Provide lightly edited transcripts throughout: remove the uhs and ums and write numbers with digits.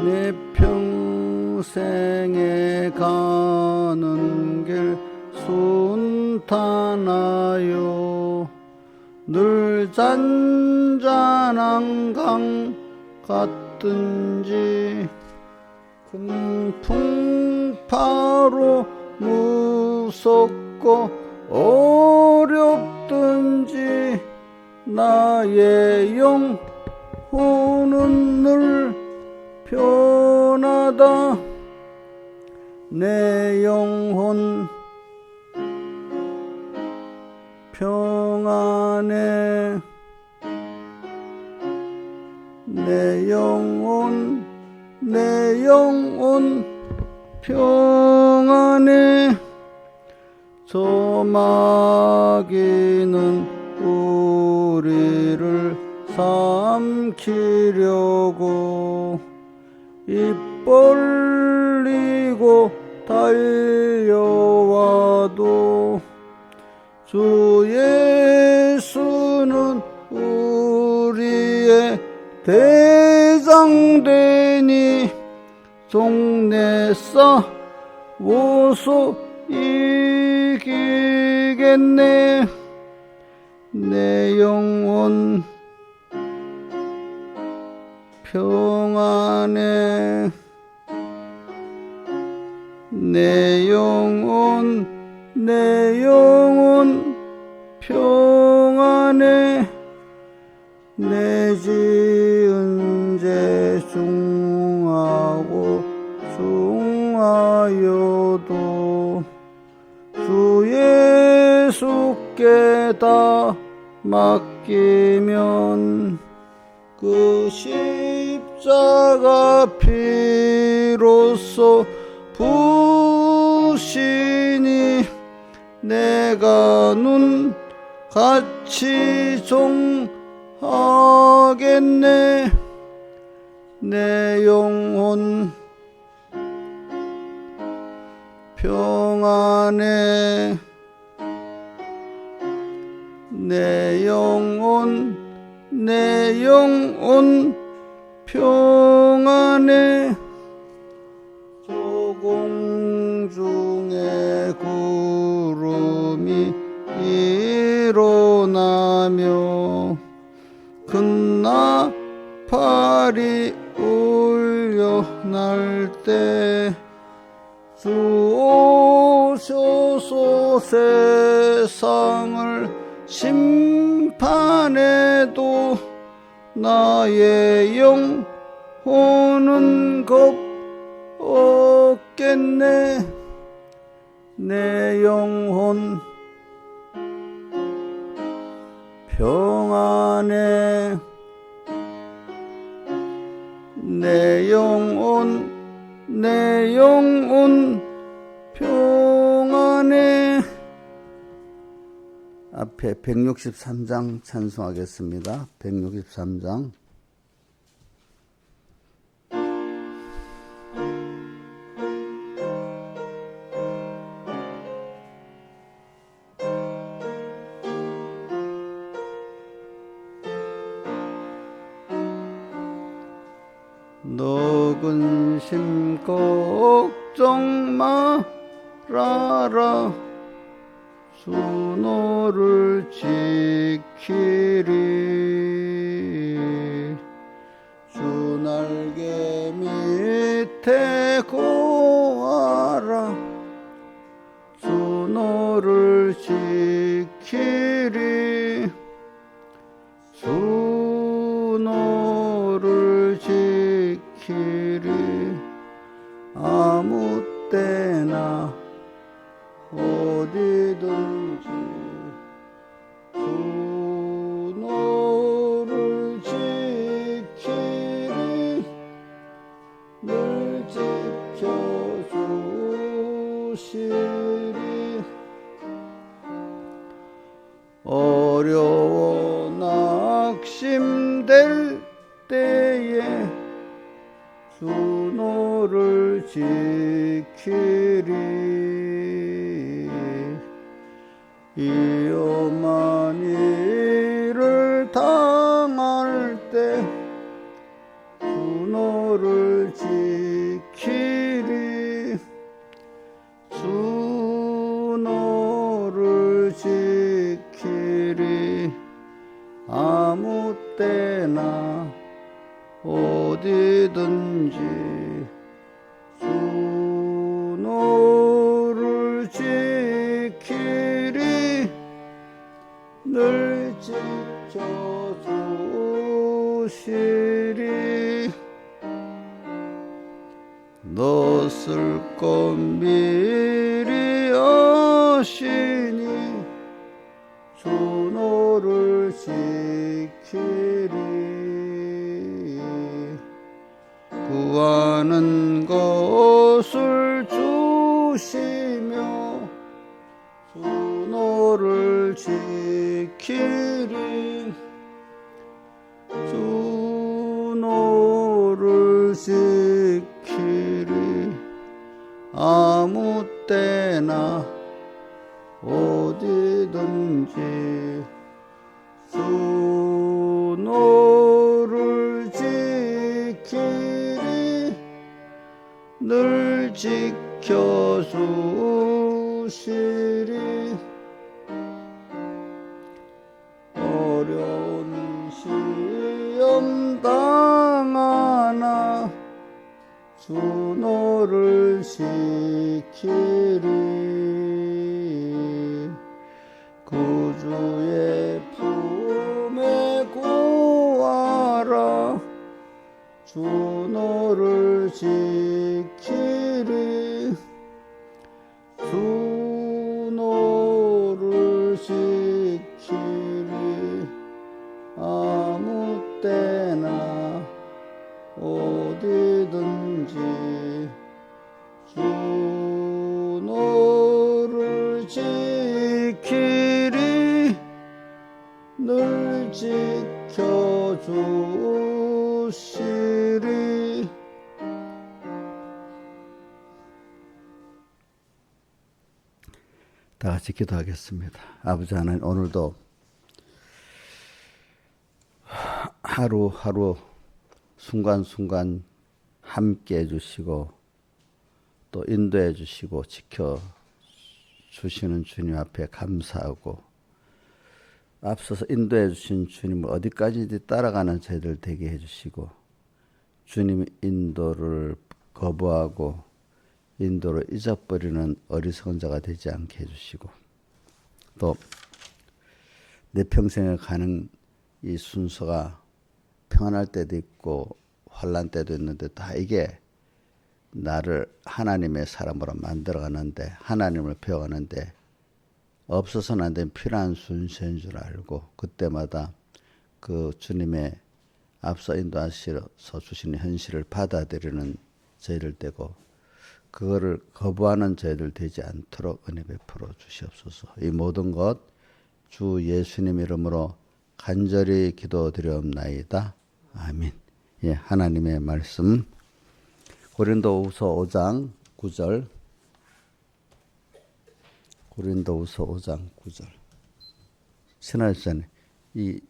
내 평생에 가는 길 순탄하여 늘 잔잔한 강 같든지 큰 풍파로 무섭고 어렵든지 나의 영혼은 늘 편하다. 내 영혼 평안해. 내 영혼 평안해. 저 마귀는 우리를 삼키려고 입 벌리고 달려와도 주 예수는 우리의 대장되니 속내 싸워서 이기겠네. 내 영혼 평안해. 내 영혼 평안해. 내 지은 죄 중하고 중하여도 주 예수께 다 맡기면 그 십자가 피로써 부신이 내가 눈 같이 종하겠네. 내 영혼 평안해. 내 영혼 평안해. 저 공중에 구름이 일어나며 큰 나팔이 울려 날 때 주 오셔서 세상을 심판해도 나의 영혼은 겁 없겠네. 내 영혼 평안해. 내 영혼 평안해. 앞에 163장 찬송하겠습니다. 163장. 너 근심 걱정 말아라. 주 너를 지키리. 주 날개 밑에 거하라. 주 너를 지키리. 주 너를 지키리. 아무 때나 어디든지 주 너를 지키리. 늘 지켜주시리. 어려워 낙심될 때에 주 너를 지키리. 위험한 일을 당할 때 주 너를 지키리. 어디든지 주 너를 지키리 늘 지켜주시리 너 쓸 것 미리 아시니 주 너를 지키리 구하는 것을 주시며 주 너를 지키리 주 너를 지키리 아무 때나 어디든지 주 너를 지키리 늘 지켜주시리 어려운 시험 당하나 주 너를 지키리 구주의 품에 구하라 주 너를 지키리 주 너를 지키리 아무 때나 어디든지 주 너를 지키리 늘 지켜주시리 다 같이 기도하겠습니다. 아버지 하나님 오늘도 하루하루 순간순간 함께 해주시고 또 인도해 주시고 지켜주시는 주님 앞에 감사하고 앞서서 인도해 주신 주님을 어디까지든지 따라가는 저희들 되게 해주시고 주님의 인도를 거부하고 인도를 잊어버리는 어리석은 자가 되지 않게 해주시고 또 내 평생에 가는 이 순서가 평안할 때도 있고 환난 때도 있는데 다 이게 나를 하나님의 사람으로 만들어가는데 하나님을 배워가는데 없어서는 안 되는 필요한 순서인 줄 알고 그때마다 그 주님의 앞서 인도하셔서 주시는 현실을 받아들이는 저희들 되고 그거를 거부하는 저희들 되지 않도록 은혜 베풀어 주시옵소서. 이 모든 것 주 예수님 이름으로 간절히 기도드리옵나이다. 아멘. 예, 하나님의 말씀 고린도후서 5장 9절 고린도후서 5장 9절 신하였잖아요. 이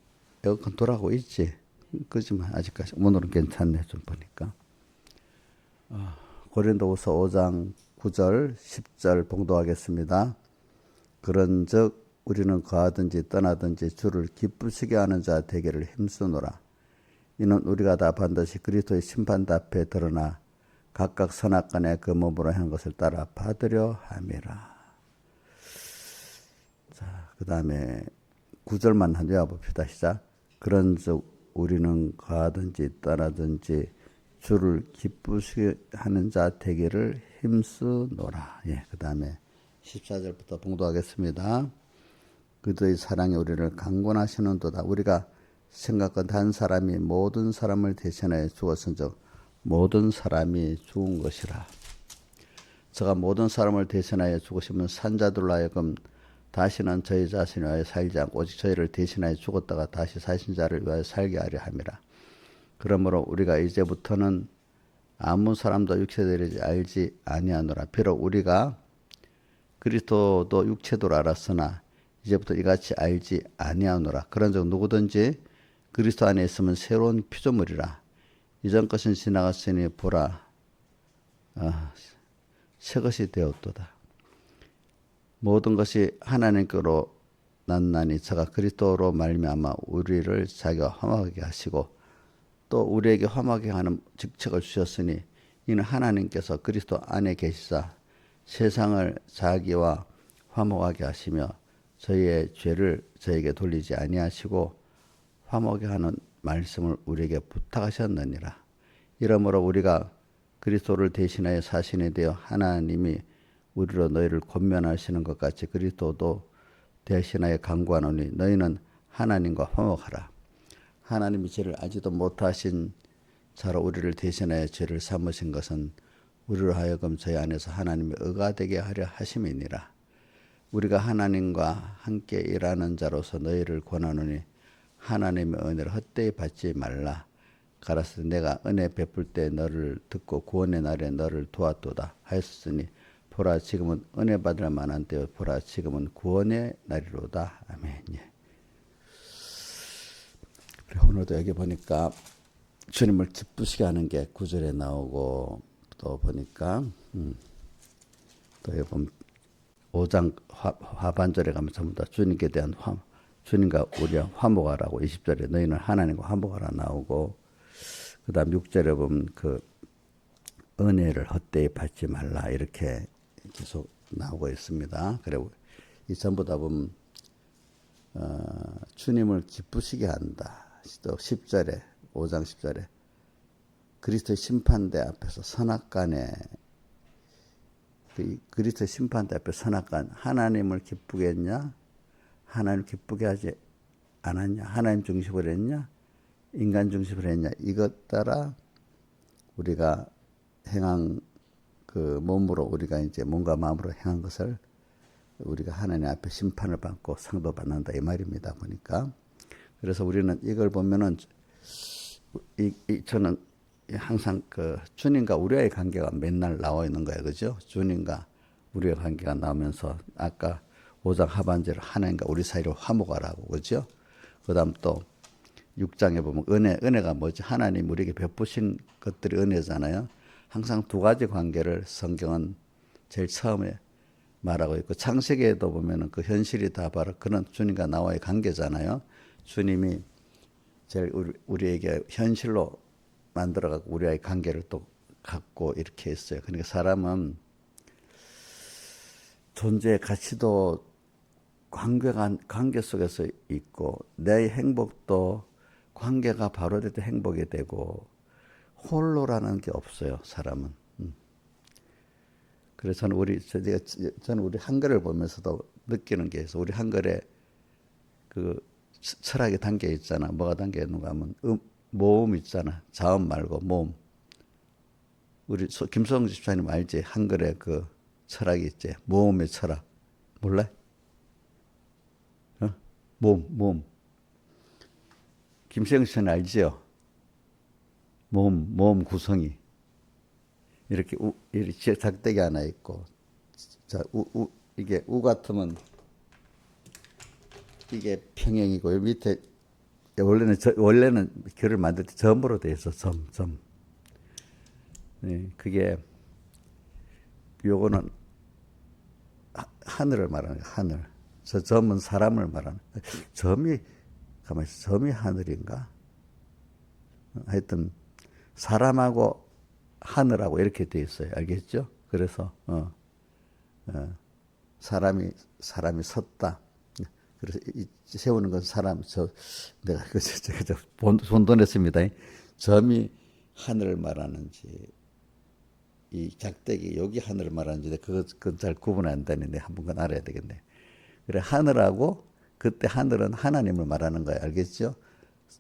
에어컨 돌아가고 있지? 그지만 아직까지 오늘은 괜찮네 좀 보니까. 고린도후서 5장 9절 10절 봉독하겠습니다. 그런즉 우리는 거하든지 떠나든지 주를 기쁘시게 하는 자 되기를 힘쓰노라. 이는 우리가 다 반드시 그리스도의 심판대 앞에 드러나 각각 선악간에 그 몸으로 한 것을 따라 받으려 함이라. 자, 그 다음에 9절만 한 외워봅시다. 시작. 그런즉 우리는 거하든지 떠나든지 주를 기쁘시게 하는 자 되기를 힘쓰노라. 예, 그 다음에 14절부터 봉독하겠습니다. 그들의 사랑이 우리를 강권하시는도다. 우리가 생각한 한 사람이 모든 사람을 대신하여 죽었은즉 모든 사람이 죽은 것이라. 저가 모든 사람을 대신하여 죽으시면 산자들로 하여금 다시는 저희 자신을 위하여 살지 않고 오직 저희를 대신하여 죽었다가 다시 사신 자를 위하여 살게 하려 함이라. 그러므로 우리가 이제부터는 아무 사람도 육체되지 알지 아니하노라. 비록 우리가 그리스도도 육체도로 알았으나 이제부터 이같이 알지 아니하노라. 그런즉 누구든지 그리스도 안에 있으면 새로운 피조물이라. 이전 것은 지나갔으니 보라 새 것이 되었도다. 모든 것이 하나님께로 났나니 저가 그리스도로 말미암아 우리를 자기와 화목하게 하시고 또 우리에게 화목하게 하는 직책을 주셨으니 이는 하나님께서 그리스도 안에 계시사 세상을 자기와 화목하게 하시며 저희의 죄를 저에게 돌리지 아니하시고 화목하게 하는 말씀을 우리에게 부탁하셨느니라. 이러므로 우리가 그리스도를 대신하여 사신이 되어 하나님이 우리로 너희를 권면하시는 것 같이 그리스도도 대신하여 간구하노니 너희는 하나님과 화목하라. 하나님이 죄를 알지도 못하신 자로 우리를 대신하여 죄를 삼으신 것은 우리로 하여금 저희 안에서 하나님의 의가 되게 하려 하심이니라. 우리가 하나님과 함께 일하는 자로서 너희를 권하노니 하나님의 은혜를 헛되이 받지 말라. 가라사대 내가 은혜 베풀 때 너를 듣고 구원의 날에 너를 도왔도다 하였으니 보라 지금은 은혜 받을 만한 때요 보라 지금은 구원의 날이로다. 아멘. 예. 오늘도 여기 보니까 주님을 기쁘시게 하는 게 9절에 나오고 또 보니까 또 여기 보면 5장 하반절에 가면 전부 다 주님께 대한 주님과 우리와 화목하라고 20절에 너희는 하나님과 화목하라 나오고 그 다음 6절에 보면 그 은혜를 헛되이 받지 말라 이렇게 계속 나오고 있습니다. 그리고 이 전부 다 보면 주님을 기쁘시게 한다. 또 10절에 5장 10절에 그리스도의 심판대 앞에서 선악간에 그리스도의 심판대 앞에 선악간 하나님을 기쁘게 했냐? 하나님 기쁘게 하지 않았냐? 하나님 중심으로 했냐? 인간 중심으로 했냐? 이것 따라 우리가 행한 그 몸으로 우리가 이제 몸과 마음으로 행한 것을 우리가 하나님 앞에 심판을 받고 상도 받는다 이 말입니다. 보니까 그래서 우리는 이걸 보면은 저는 항상 그 주님과 우리와의 관계가 맨날 나와 있는 거예요, 그죠? 주님과 우리의 관계가 나오면서 아까 5장 하반절에 하나님과 우리 사이를 화목하라고 그죠? 그다음 또 6장에 보면 은혜가 뭐지? 하나님 우리에게 베푸신 것들이 은혜잖아요. 항상 두 가지 관계를 성경은 제일 처음에 말하고 있고 창세기에도 보면은 그 현실이 다 바로 그런 주님과 나와의 관계잖아요. 주님이 제일 우리에게 현실로 만들어가고 우리와의 관계를 또 갖고 이렇게 했어요. 그러니까 사람은 존재의 가치도 관계 속에서 있고 내 행복도 관계가 바로 될 때 행복이 되고 홀로라는 게 없어요. 사람은. 그래서 저는 우리 한글을 보면서도 느끼는 게 있어. 우리 한글에 그 철학이 담겨 있잖아. 뭐가 담겨 있는가 하면 모음 있잖아. 자음 말고 모음. 우리 김성주 집사님 알지? 한글에 그 철학이 있지. 모음의 철학. 몰라? 모음. 김성주 집사님 알지요? 모음 구성이. 이렇게 작대기 하나 있고. 자, 이게 우 같으면 이게 평행이고, 요 밑에, 원래는 글을 만들 때 점으로 돼 있어, 점. 네, 그게, 요거는 하늘을 말하는 거야, 하늘. 저 점은 사람을 말하는 거야. 점이 하늘인가? 하여튼, 사람하고 하늘하고 이렇게 돼 있어요. 알겠죠? 그래서, 사람이 섰다. 그래서 세우는 건 사람, 내가 혼돈했습니다. 점이 하늘을 말하는지, 이 작대기, 여기 하늘을 말하는지, 그건 잘 구분 안 되는데, 한번 그건 알아야 되겠네. 그래, 하늘하고, 그때 하늘은 하나님을 말하는 거야. 알겠죠?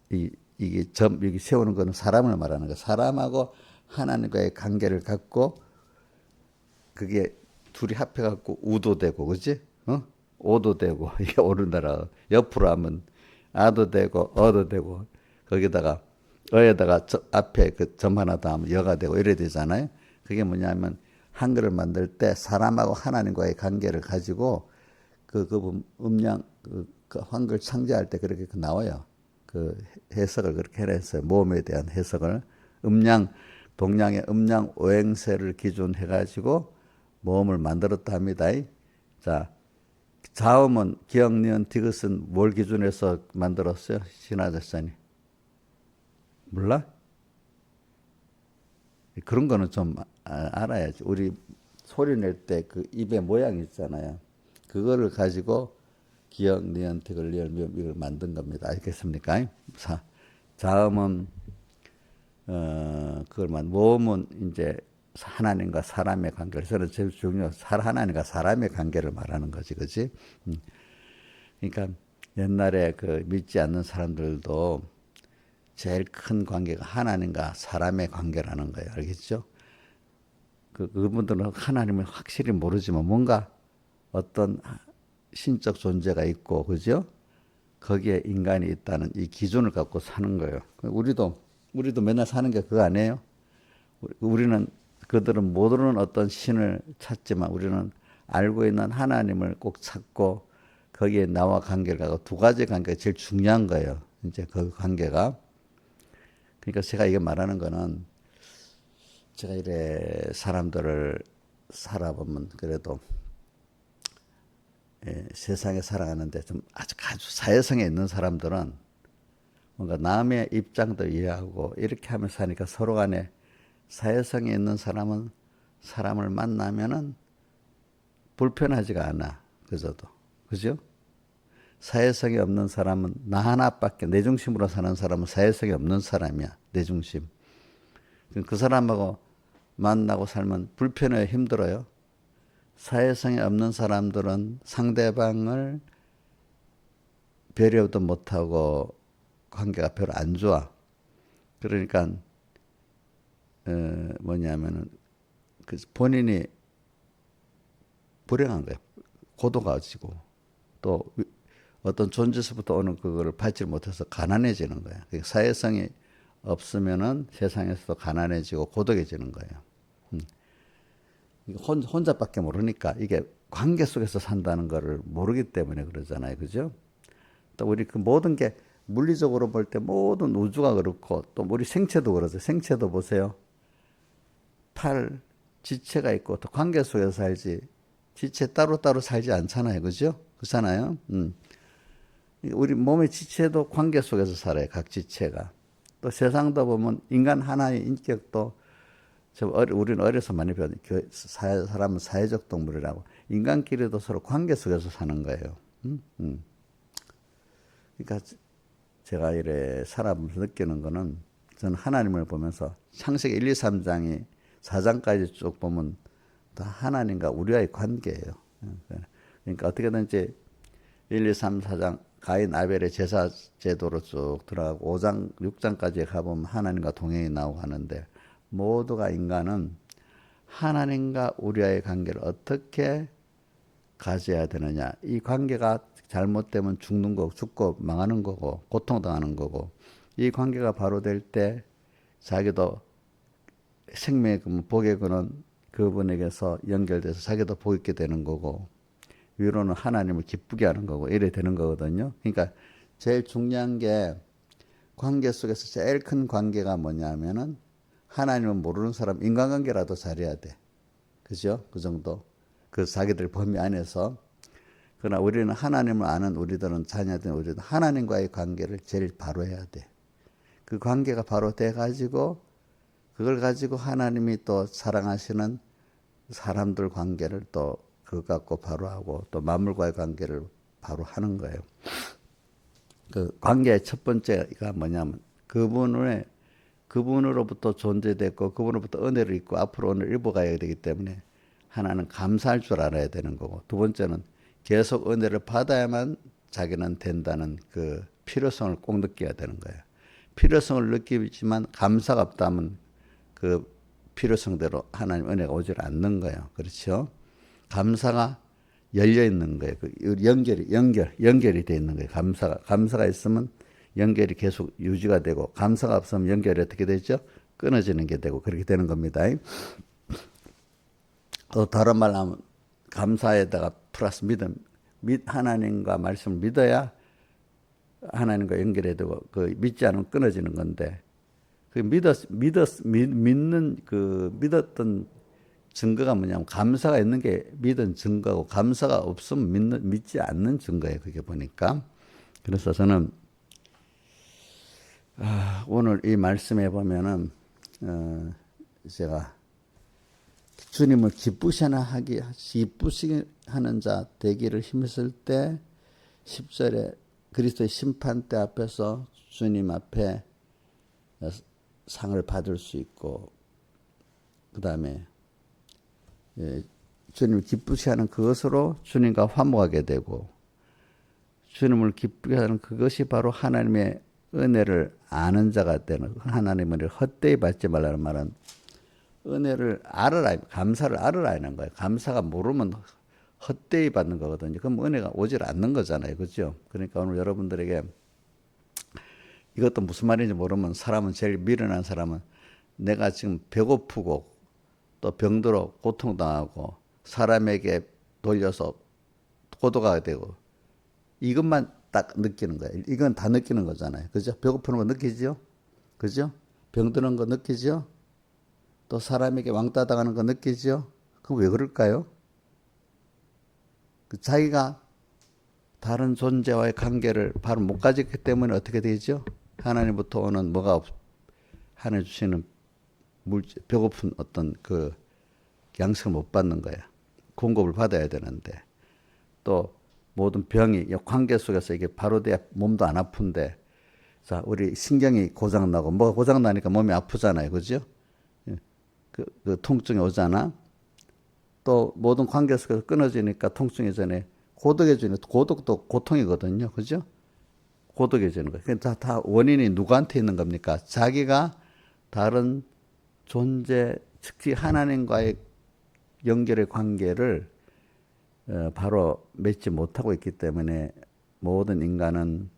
이게 여기 세우는 거는 사람을 말하는 거야. 사람하고 하나님과의 관계를 갖고, 그게 둘이 합해갖고 우도 되고, 그지? 오도 되고, 이게 오른다라. 옆으로 하면 아도 되고, 어도 되고, 거기다가, 어에다가 앞에 그 점 하나 더 하면 여가 되고, 이래 되잖아요. 그게 뭐냐면, 한글을 만들 때 사람하고 하나님과의 관계를 가지고, 음량, 한글 창제할 때 그렇게 나와요. 그 해석을 그렇게 해냈어요. 모음에 대한 해석을. 동량의 음량 오행세를 기준해가지고, 모음을 만들었다 합니다. 자, 자음은 기억, 니은, 디귿은 뭘 기준해서 만들었어요? 신하자사님 몰라? 그런 거는 좀 알아야지. 우리 소리 낼 때 그 입의 모양 있잖아요. 그거를 가지고 기억, 니은택을, 리을, 미음 이걸 만든 겁니다. 알겠습니까? 자음은 그걸만, 모음은 이제 하나님과 사람의 관계를, 저는 제일 중요한 하나님과 사람의 관계를 말하는 거지, 그지? 그러니까 옛날에 그 믿지 않는 사람들도 제일 큰 관계가 하나님과 사람의 관계라는 거예요. 알겠죠? 그분들은 하나님을 확실히 모르지만 뭔가 어떤 신적 존재가 있고, 그죠? 거기에 인간이 있다는 이 기준을 갖고 사는 거예요. 우리도 맨날 사는 게 그거 아니에요? 우리는, 그들은 모르는 어떤 신을 찾지만 우리는 알고 있는 하나님을 꼭 찾고 거기에 나와 관계를 갖고 두 가지 관계가 제일 중요한 거예요. 이제 그 관계가. 그러니까 제가 이게 말하는 거는, 제가 이래 사람들을 살아보면 그래도 세상에 살아가는데 좀 아주 사회성에 있는 사람들은 뭔가 남의 입장도 이해하고 이렇게 하면서 사니까 서로 간에 사회성에 있는 사람은 사람을 만나면은 불편하지가 않아. 그저도. 그죠? 사회성이 없는 사람은 나 하나밖에, 내 중심으로 사는 사람은 사회성이 없는 사람이야. 내 중심. 그 사람하고 만나고 살면 불편해요, 힘들어요. 사회성이 없는 사람들은 상대방을 배려도 못하고 관계가 별로 안 좋아. 그러니까 뭐냐면은 그 본인이 불행한 거예요. 고도가 지고 또 어떤 존재에서부터 오는 그거를 받지 못해서 가난해지는 거예요. 그러니까 사회성이 없으면은 세상에서도 가난해지고 고독해지는 거예요. 혼자밖에 모르니까 이게 관계 속에서 산다는 거를 모르기 때문에 그러잖아요. 그죠? 또 우리 그 모든 게 물리적으로 볼 때 모든 우주가 그렇고 또 우리 생체도 그러죠. 생체도 보세요. 팔, 지체가 있고 또 관계 속에서 살지. 지체 따로따로 살지 않잖아요. 그죠? 그렇잖아요. 우리 몸의 지체도 관계 속에서 살아요. 각 지체가. 또 세상도 보면 인간 하나의 인격도, 우리는 어려서 많이 배운 사람은 사회적 동물이라고. 인간끼리도 서로 관계 속에서 사는 거예요. 그러니까 제가 이래 살아보면서 느끼는 거는, 저는 하나님을 보면서 창세기 1, 2, 3장이 4장까지 쭉 보면 다 하나님과 우리와의 관계예요. 그러니까 어떻게든지 1, 2, 3, 4장 가인 아벨의 제사 제도로 쭉 들어가고 5장, 6장까지 가보면 하나님과 동행이 나오고 하는데, 모두가 인간은 하나님과 우리와의 관계를 어떻게 가져야 되느냐. 이 관계가 잘못되면 죽는 거고, 죽고 망하는 거고, 고통당하는 거고, 이 관계가 바로 될 때 자기도 생명의 복의 근원 그분에게서 연결돼서 자기도 복 있게 되는 거고, 위로는 하나님을 기쁘게 하는 거고, 이래 되는 거거든요. 그러니까 제일 중요한 게, 관계 속에서 제일 큰 관계가 뭐냐면은 하나님을 모르는 사람, 인간관계라도 잘해야 돼. 그죠? 그 정도. 그 자기들 범위 안에서. 그러나 우리는 하나님을 아는 우리들은, 자녀들은 우리는 하나님과의 관계를 제일 바로 해야 돼. 그 관계가 바로 돼가지고 그걸 가지고 하나님이 또 사랑하시는 사람들 관계를 또 그거 갖고 바로 하고, 또 만물과의 관계를 바로 하는 거예요. 그 관계의 첫 번째가 뭐냐면 그분으로부터 존재됐고 그분으로부터 은혜를 입고 앞으로 은혜를 입어가야 되기 때문에 하나는 감사할 줄 알아야 되는 거고, 두 번째는 계속 은혜를 받아야만 자기는 된다는 그 필요성을 꼭 느껴야 되는 거예요. 필요성을 느끼지만 감사가 없다면 그 필요성대로 하나님 은혜가 오질 않는 거예요. 그렇죠? 감사가 열려 있는 거예요. 그 연결이 돼 있는 거예요. 감사가 있으면 연결이 계속 유지가 되고, 감사가 없으면 연결이 어떻게 되죠? 끊어지는 게 되고, 그렇게 되는 겁니다. 또 다른 말로 하면 감사에다가 플러스 믿음, 하나님과 말씀을 믿어야 하나님과 연결이 되고, 그 믿지 않으면 끊어지는 건데, 그 믿었던 증거가 뭐냐면, 감사가 있는 게 믿은 증거고, 감사가 없으면 믿지 않는 증거예요. 그게 보니까. 그래서 저는 오늘 이 말씀에 보면은 제가 주님을 기쁘시게 하는 자 되기를 힘쓸 때 10절에 그리스도의 심판대 앞에서 주님 앞에 상을 받을 수 있고, 그 다음에 주님을 기쁘시게 하는 그것으로 주님과 화목하게 되고, 주님을 기쁘게 하는 그것이 바로 하나님의 은혜를 아는 자가 되는, 하나님의 은혜를 헛되이 받지 말라는 말은 은혜를 알아라, 감사를 알아라 하는 거예요. 감사가 모르면 헛되이 받는 거거든요. 그럼 은혜가 오질 않는 거잖아요. 그죠? 그러니까 오늘 여러분들에게 이것도 무슨 말인지 모르면, 사람은 제일 미련한 사람은 내가 지금 배고프고 또 병들어 고통당하고 사람에게 돌려서 고도가 되고, 이것만 딱 느끼는 거예요. 이건 다 느끼는 거잖아요. 그죠? 배고프는 거 느끼죠? 그죠? 병드는 거 느끼죠? 또 사람에게 왕따 당하는 거 느끼죠? 그럼 왜 그럴까요? 자기가 다른 존재와의 관계를 바로 못 가졌기 때문에 어떻게 되죠? 하나님부터 오는 하나님 주시는 배고픈 어떤 그 양식을 못 받는 거야. 공급을 받아야 되는데, 또 모든 병이 관계 속에서 이게 바로 돼야 몸도 안 아픈데, 자, 우리 신경이 고장나고 뭐가 고장나니까 몸이 아프잖아요. 그죠? 그 통증이 오잖아. 또 모든 관계 속에서 끊어지니까 통증이 전에 고독해지는, 고독도 고통이거든요. 그죠? 고독해지는 거예요. 다 원인이 누구한테 있는 겁니까? 자기가 다른 존재, 특히 하나님과의 연결의 관계를 바로 맺지 못하고 있기 때문에 모든 인간은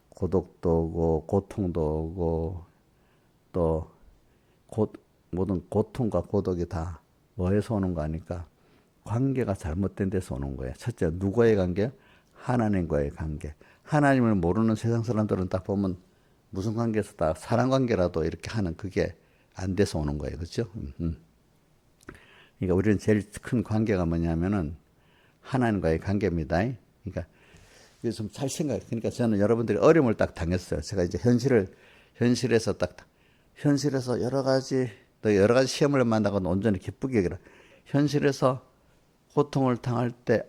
고독도 오고 고통도 오고, 또 모든 고통과 고독이 다 뭐에서 오는 거 아니까? 관계가 잘못된 데서 오는 거예요. 첫째, 누구와의 관계? 하나님과의 관계. 하나님을 모르는 세상 사람들은 딱 보면 무슨 관계에서 다 사랑 관계라도 이렇게 하는, 그게 안 돼서 오는 거예요. 그렇죠? 그러니까 우리는 제일 큰 관계가 뭐냐면은 하나님과의 관계입니다. 그러니까 이거 좀 잘 생각해. 그러니까 저는 여러분들이 어려움을 딱 당했어요. 제가 이제 현실에서 여러 가지 시험을 만나고 온전히 기쁘게 여기라. 현실에서 고통을 당할 때,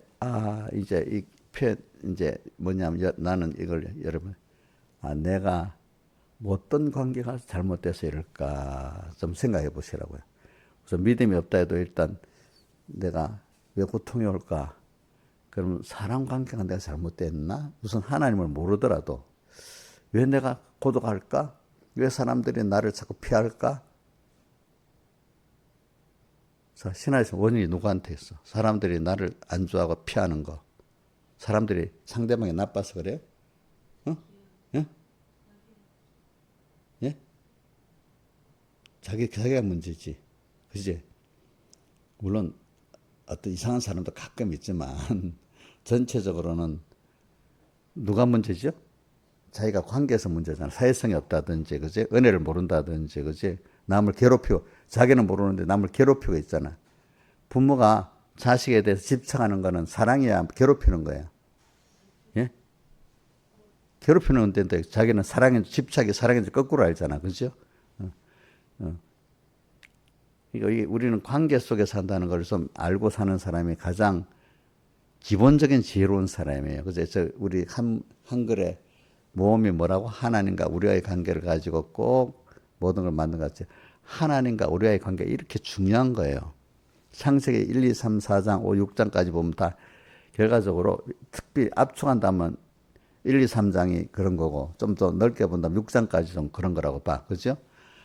이제 이 표현, 이제 뭐냐면, 나는 이걸 여러분, 내가 어떤 관계가 잘못돼서 이럴까 좀 생각해 보시라고요. 그래서 믿음이 없다 해도 일단 내가 왜 고통이 올까? 그러면 사람 관계가 내가 잘못됐나? 우선 하나님을 모르더라도 왜 내가 고독할까? 왜 사람들이 나를 자꾸 피할까? 자, 신화에서 원인이 누구한테 있어? 사람들이 나를 안 좋아하고 피하는 거. 사람들이 상대방이 나빠서 그래요? 예? 예? 자기가 문제지. 그지? 물론 어떤 이상한 사람도 가끔 있지만 전체적으로는 누가 문제죠? 자기가 관계에서 문제잖아. 사회성이 없다든지, 그지? 은혜를 모른다든지, 그지? 남을 괴롭히고, 자기는 모르는데 남을 괴롭히고 있잖아. 부모가 자식에 대해서 집착하는 거는 사랑이야, 괴롭히는 거야. 예? 괴롭히는 건데 자기는 집착이 사랑인지 거꾸로 알잖아. 그죠? 그러니까 우리는 관계 속에 산다는 걸 좀 알고 사는 사람이 가장 기본적인 지혜로운 사람이에요. 그래서 우리 한글에 모험이 뭐라고? 하나님과 우리와의 관계를 가지고 꼭 모든 걸 만든 것 같아요. 하나님과 우리와의 관계 이렇게 중요한 거예요. 창세기 1, 2, 3, 4장, 5, 6장까지 보면 다 결과적으로 특별히 압축한다면 1, 2, 3장이 그런 거고, 좀 더 넓게 본다면 6장까지 좀 그런 거라고 봐. 그죠?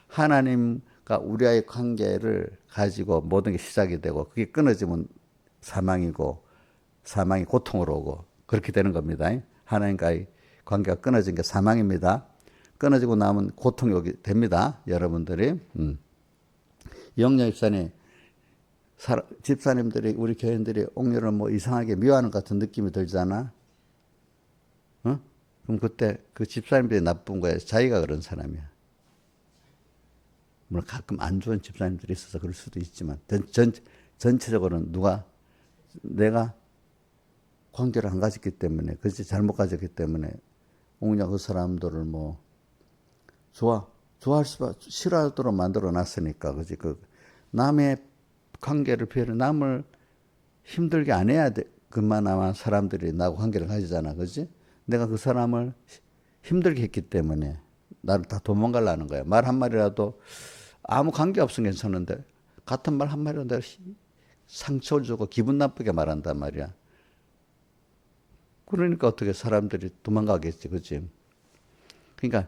하나님과 우리와의 관계를 가지고 모든 게 시작이 되고, 그게 끊어지면 사망이고, 사망이 고통으로 오고, 그렇게 되는 겁니다. 하나님과의 관계가 끊어진 게 사망입니다. 끊어지고 나면 고통이 오게 됩니다. 여러분들이. 영녀 집사님들이, 우리 교인들이 옥녀를 뭐 이상하게 미워하는 것 같은 느낌이 들잖아. 그럼 그때 그 집사님들이 나쁜 거야. 자기가 그런 사람이야. 물론 가끔 안 좋은 집사님들이 있어서 그럴 수도 있지만, 전체적으로는 내가 관계를 안 가졌기 때문에, 그렇지, 잘못 가졌기 때문에, 옥녀 그 사람들을 싫어하도록 만들어 놨으니까, 그지? 남의 관계를 배려, 남을 힘들게 안 해야 돼. 그만아마 사람들이 나하고 관계를 가지잖아. 그지? 내가 그 사람을 힘들게 했기 때문에 나를 다 도망가려는 거야. 말 한마디라도 아무 관계 없으면 괜찮은데 같은 말 한마디라도 내가 상처를 주고 기분 나쁘게 말한단 말이야. 그러니까 어떻게 사람들이 도망가겠지. 그치? 그러니까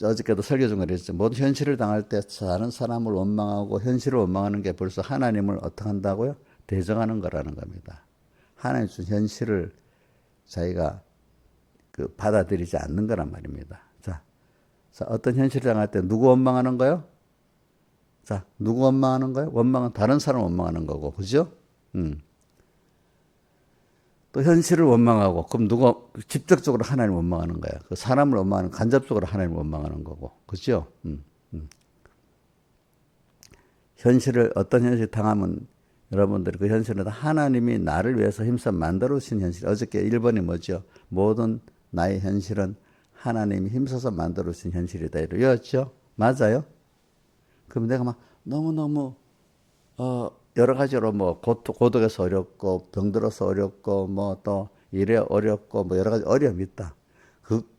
어저께도 설교 중에 그랬죠. 모든 현실을 당할 때 다른 사람을 원망하고 현실을 원망하는 게 벌써 하나님을 어떻게 한다고요? 대적하는 거라는 겁니다. 하나님 준 현실을 자기가 받아들이지 않는 거란 말입니다. 자, 어떤 현실을 당할 때 누구 원망하는 거요? 자, 누구 원망하는 거요? 원망은 다른 사람 원망하는 거고, 그죠? 또 현실을 원망하고, 그럼 누가 직접적으로 하나님 원망하는 거야. 그 사람을 원망하는, 간접적으로 하나님 원망하는 거고, 그죠? 현실을, 어떤 현실 당하면 여러분들이 그 현실은 하나님이 나를 위해서 힘써 만들어 주신 현실. 어저께 1번이 뭐죠? 모든 나의 현실은 하나님이 힘써서 만들어 주신 현실이다. 이랬죠? 맞아요? 그럼 내가 막 너무너무, 여러 가지로 뭐 고독해서 어렵고 병들어서 어렵고 뭐 또 일에 어렵고 뭐 여러 가지 어려움이 있다.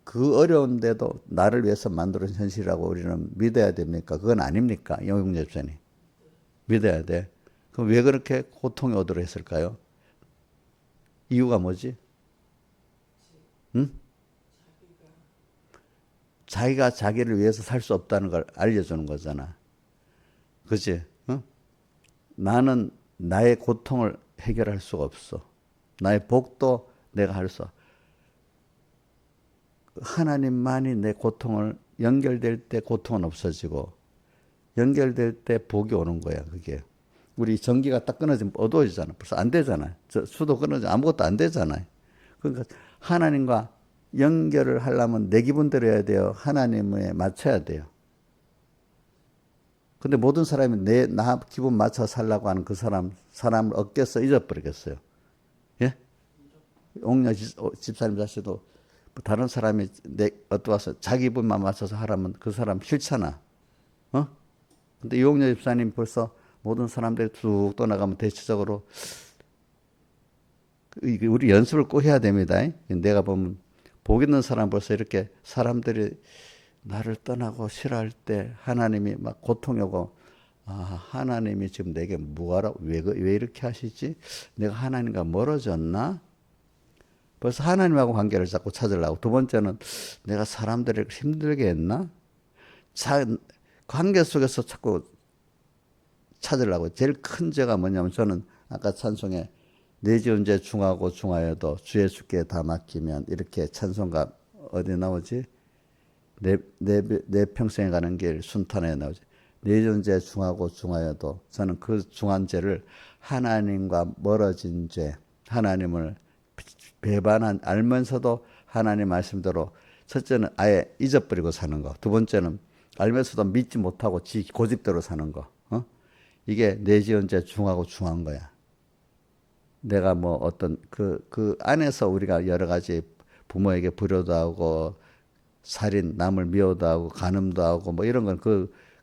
그 어려운데도 나를 위해서 만들어진 현실이라고 우리는 믿어야 됩니까? 그건 아닙니까? 영웅 집사님. 믿어야 돼. 그럼 왜 그렇게 고통이 오도록 했을까요? 이유가 뭐지? 응? 자기가 자기를 위해서 살 수 없다는 걸 알려주는 거잖아. 그치? 응? 나는 나의 고통을 해결할 수가 없어. 나의 복도 내가 할 수. 하나님만이 내 고통을 연결될 때 고통은 없어지고 연결될 때 복이 오는 거야. 그게 우리 전기가 딱 끊어지면 어두워지잖아. 벌써 안 되잖아. 수도 끊어지면 아무것도 안 되잖아. 그러니까 하나님과 연결을 하려면 내 기분대로 해야 돼요. 하나님에 맞춰야 돼요. 근데 모든 사람이 나 기분 맞춰 살라고 하는 그 사람을 어깨서 잊어버리겠어요. 예? 옥녀 집사님 자신도 다른 사람이 어떠와서 자기 분만 맞춰서 하라면 그 사람 싫잖아. 어? 근데 이옥녀 집사님 벌써 모든 사람들이 쭉 떠나가면 대체적으로 우리 연습을 꼭 해야 됩니다. 내가 보면 복 있는 사람 벌써 이렇게 사람들이 나를 떠나고 싫어할 때 하나님이 막 고통이 오고 하나님이 지금 내게 뭐하라고 왜 이렇게 하시지? 내가 하나님과 멀어졌나? 벌써 하나님하고 관계를 자꾸 찾으려고. 두 번째는 내가 사람들을 힘들게 했나? 관계 속에서 자꾸 찾으려고. 제일 큰 죄가 뭐냐면 저는 아까 찬송에 내 지은죄 중하고 중하여도 주 예수께 다 맡기면 이렇게 찬송가 어디 나오지? 내 평생에 가는 길 순탄에 나오지. 내 지은죄 중하고 중하여도 저는 그 중한 죄를 하나님과 멀어진 죄, 하나님을 배반한 알면서도 하나님 말씀대로 첫째는 아예 잊어버리고 사는 거. 두 번째는 알면서도 믿지 못하고 지 고집대로 사는 거. 이게 내 지은 죄 중하고 중한 거야. 내가 뭐 어떤 그 안에서 우리가 여러 가지 부모에게 불효도 하고 살인, 남을 미워도 하고 간음도 하고 뭐 이런 건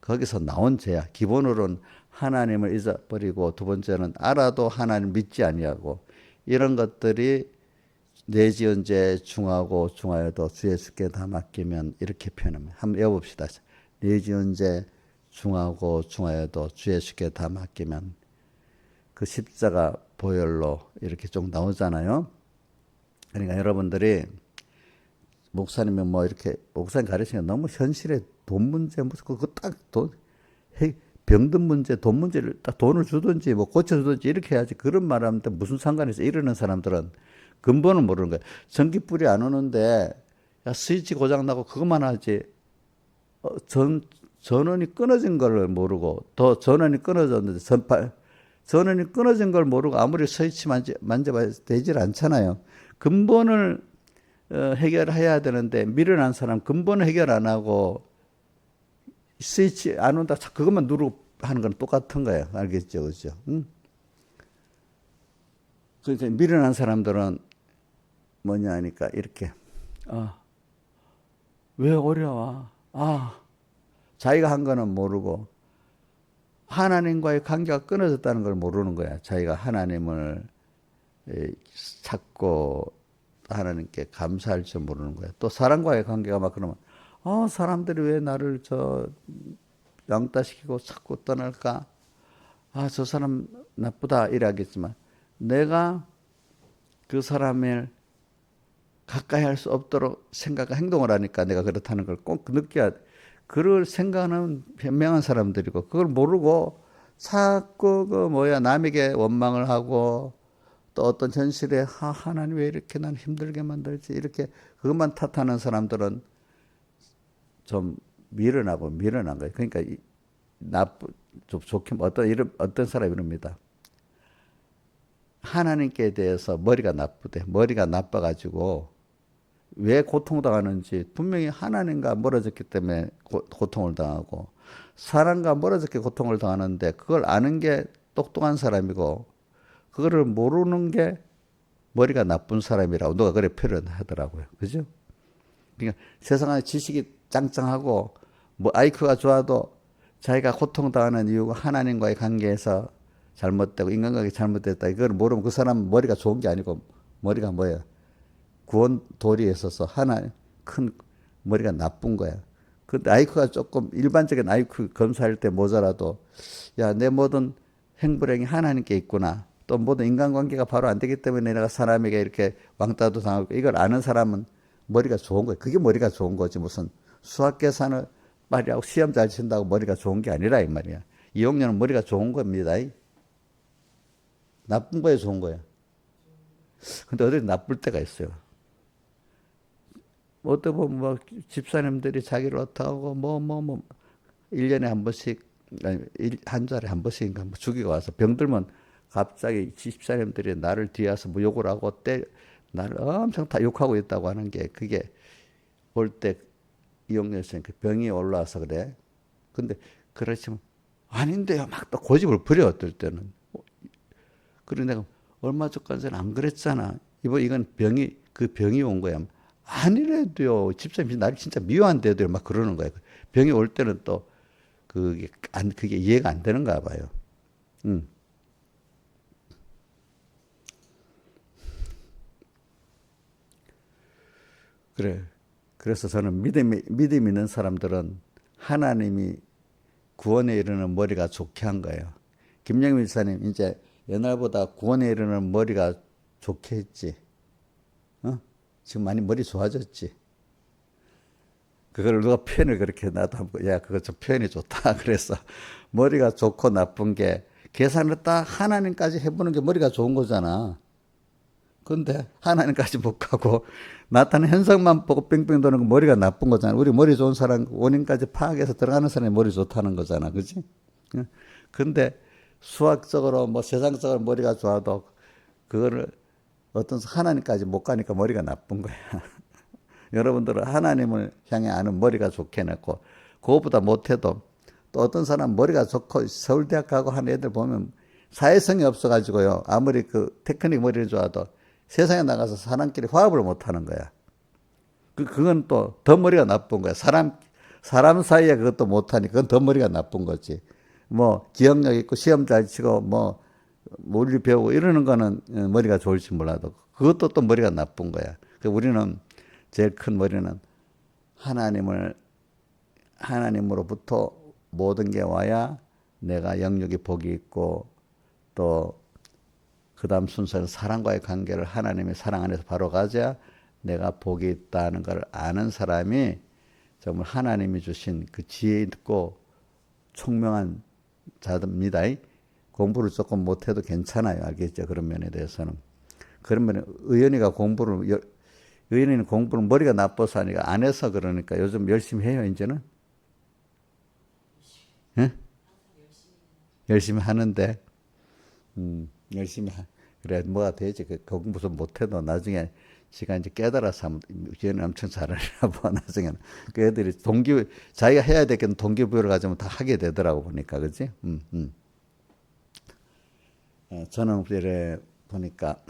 거기서 나온 죄야. 기본으로는 하나님을 잊어버리고 두 번째는 알아도 하나님 믿지 아니하고 이런 것들이 내 지은 죄 중하고 중하여도 주 예수께 다 맡기면 이렇게 표현합니다. 한번 외워봅시다. 내 지은 죄 중하고 중하여도 주 예수께 다 맡기면 그 십자가 보혈로 이렇게 쭉 나오잖아요. 그러니까 여러분들이 목사님은 뭐 이렇게 목사님 가르치는 너무 현실에 돈 문제 무슨 그거 딱 병든 문제 돈 문제를 딱 돈을 주든지 뭐 고쳐주든지 이렇게 해야지. 그런 말하면 무슨 상관이 있어. 이러는 사람들은 근본은 모르는 거야. 전기불이 안 오는데 야 스위치 고장 나고 그것만 하지. 전원이 끊어진 걸 모르고 더 전원이 끊어졌는데 전원이 끊어진 걸 모르고 아무리 스위치 만져봐야 되질 않잖아요. 근본을 해결해야 되는데 미련한 사람 근본을 해결 안 하고 스위치 안 온다 그것만 누르고 하는 건 똑같은 거예요. 알겠죠? 그죠? 응? 그러니까 미련한 사람들은 뭐냐 하니까 이렇게 왜 어려워? 자기가 한 거는 모르고 하나님과의 관계가 끊어졌다는 걸 모르는 거야. 자기가 하나님을 찾고 하나님께 감사할 줄 모르는 거야. 또 사람과의 관계가 막 그러면 사람들이 왜 나를 양따시키고 자꾸 떠날까? 저 사람 나쁘다 이래야겠지만 내가 그 사람을 가까이 할 수 없도록 생각과 행동을 하니까 내가 그렇다는 걸 꼭 느껴야 돼. 그걸 생각하는 현명한 사람들이고 그걸 모르고 자꾸 남에게 원망을 하고 또 어떤 현실에 하나님 왜 이렇게 난 힘들게 만들지 이렇게 그것만 탓하는 사람들은 좀 미련한 거예요. 그러니까 좀 좋게 어떤 사람이 이럽니다. 하나님께 대해서 머리가 나빠가지고 왜 고통당하는지 분명히 하나님과 멀어졌기 때문에 고통을 당하고 사람과 멀어졌기 고통을 당하는데 그걸 아는 게 똑똑한 사람이고 그거를 모르는 게 머리가 나쁜 사람이라고 누가 그래 표현하더라고요. 그죠? 그러니까 세상에 지식이 짱짱하고 IQ가 좋아도 자기가 고통당하는 이유가 하나님과의 관계에서 잘못되고 인간관계 잘못됐다. 이걸 모르면 그 사람은 머리가 좋은 게 아니고 머리가 뭐예요? 구원 도리에 있어서 큰 머리가 나쁜 거야. 근데 IQ가 조금 일반적인 IQ 검사할 때 모자라도 내 모든 행불행이 하나님께 있구나. 또 모든 인간관계가 바로 안 되기 때문에 내가 사람에게 이렇게 왕따도 당하고 이걸 아는 사람은 머리가 좋은 거예요. 그게 머리가 좋은 거지 무슨 수학 계산을 빨리 하고 시험 잘 친다고 머리가 좋은 게 아니라 이 말이야. 이용료는 머리가 좋은 겁니다. 나쁜 거에 좋은 거야. 근데 어디 나쁠 때가 있어요. 어떤 보면 집사님들이 자기를 어떡하고 1년에 한 번씩 아니 한 달에 한 번씩인가 주기가 와서 병들면 갑자기 집사님들이 나를 뒤에서 욕을 하고 나를 엄청 다 욕하고 있다고 하는 게 그게 올 때 이용료에서 병이 올라와서 그래. 근데 그렇지만 아닌데요. 막 또 고집을 부려 어떨 때는. 그래 내가 얼마 전까지는 안 그랬잖아. 이건 병이 온 거야. 아니래도요. 집사님이 나를 진짜 미워한대도 막 그러는 거야. 병이 올 때는 또 그게 이해가 안 되는가 봐요. 그래. 그래서 저는 믿음 있는 사람들은 하나님이 구원에 이르는 머리가 좋게 한 거예요. 김영민 집사님 이제 옛날보다 구원에 이르는 머리가 좋게 했지. 지금 많이 머리 좋아졌지. 그걸 누가 표현을 그렇게 나도 한번 그거 좀 표현이 좋다. 그래서 머리가 좋고 나쁜 게 계산을 딱 하나님까지 해보는 게 머리가 좋은 거잖아. 근데 하나님까지 못 가고 나타나는 현상만 보고 뺑뺑 도는 거 머리가 나쁜 거잖아. 우리 머리 좋은 사람 원인까지 파악해서 들어가는 사람이 머리 좋다는 거잖아. 그지? 근데 수학적으로 세상적으로 머리가 좋아도 그거를 하나님까지 못 가니까 머리가 나쁜 거야. 여러분들은 하나님을 향해 아는 머리가 좋게 해놓고 그것보다 못해도 또 어떤 사람 머리가 좋고 서울대학 가고 하는 애들 보면 사회성이 없어가지고요. 아무리 테크닉 머리를 좋아도 세상에 나가서 사람끼리 화합을 못하는 거야. 그건 또 더 머리가 나쁜 거야. 사람 사이에 그것도 못하니 그건 더 머리가 나쁜 거지. 기억력 있고 시험 잘 치고 물리 배우고 이러는 거는 머리가 좋을지 몰라도 그것도 또 머리가 나쁜 거야. 우리는 제일 큰 머리는 하나님으로부터 모든 게 와야 내가 영역이 복이 있고 또 그 다음 순서는 사랑과의 관계를 하나님의 사랑 안에서 바로 가져야 내가 복이 있다는 걸 아는 사람이 정말 하나님이 주신 그 지혜 있고 총명한 자입니다. 공부를 조금 못해도 괜찮아요. 알겠죠? 그런 면에 대해서는. 그러면 의연이는 공부를 머리가 나빠서 하니까 안 해서 그러니까 요즘 열심히 해요, 이제는. 예? 열심히 하는데, 그래, 뭐가 되지. 공부 좀 못해도 나중에 지가 이제 깨달아서 하면, 얘는 엄청 잘하나 봐, 나중에는. 그 애들이 자기가 해야 되겠는 동기부여를 가지면 다 하게 되더라고, 보니까, 그지? 저는 이래 보니까,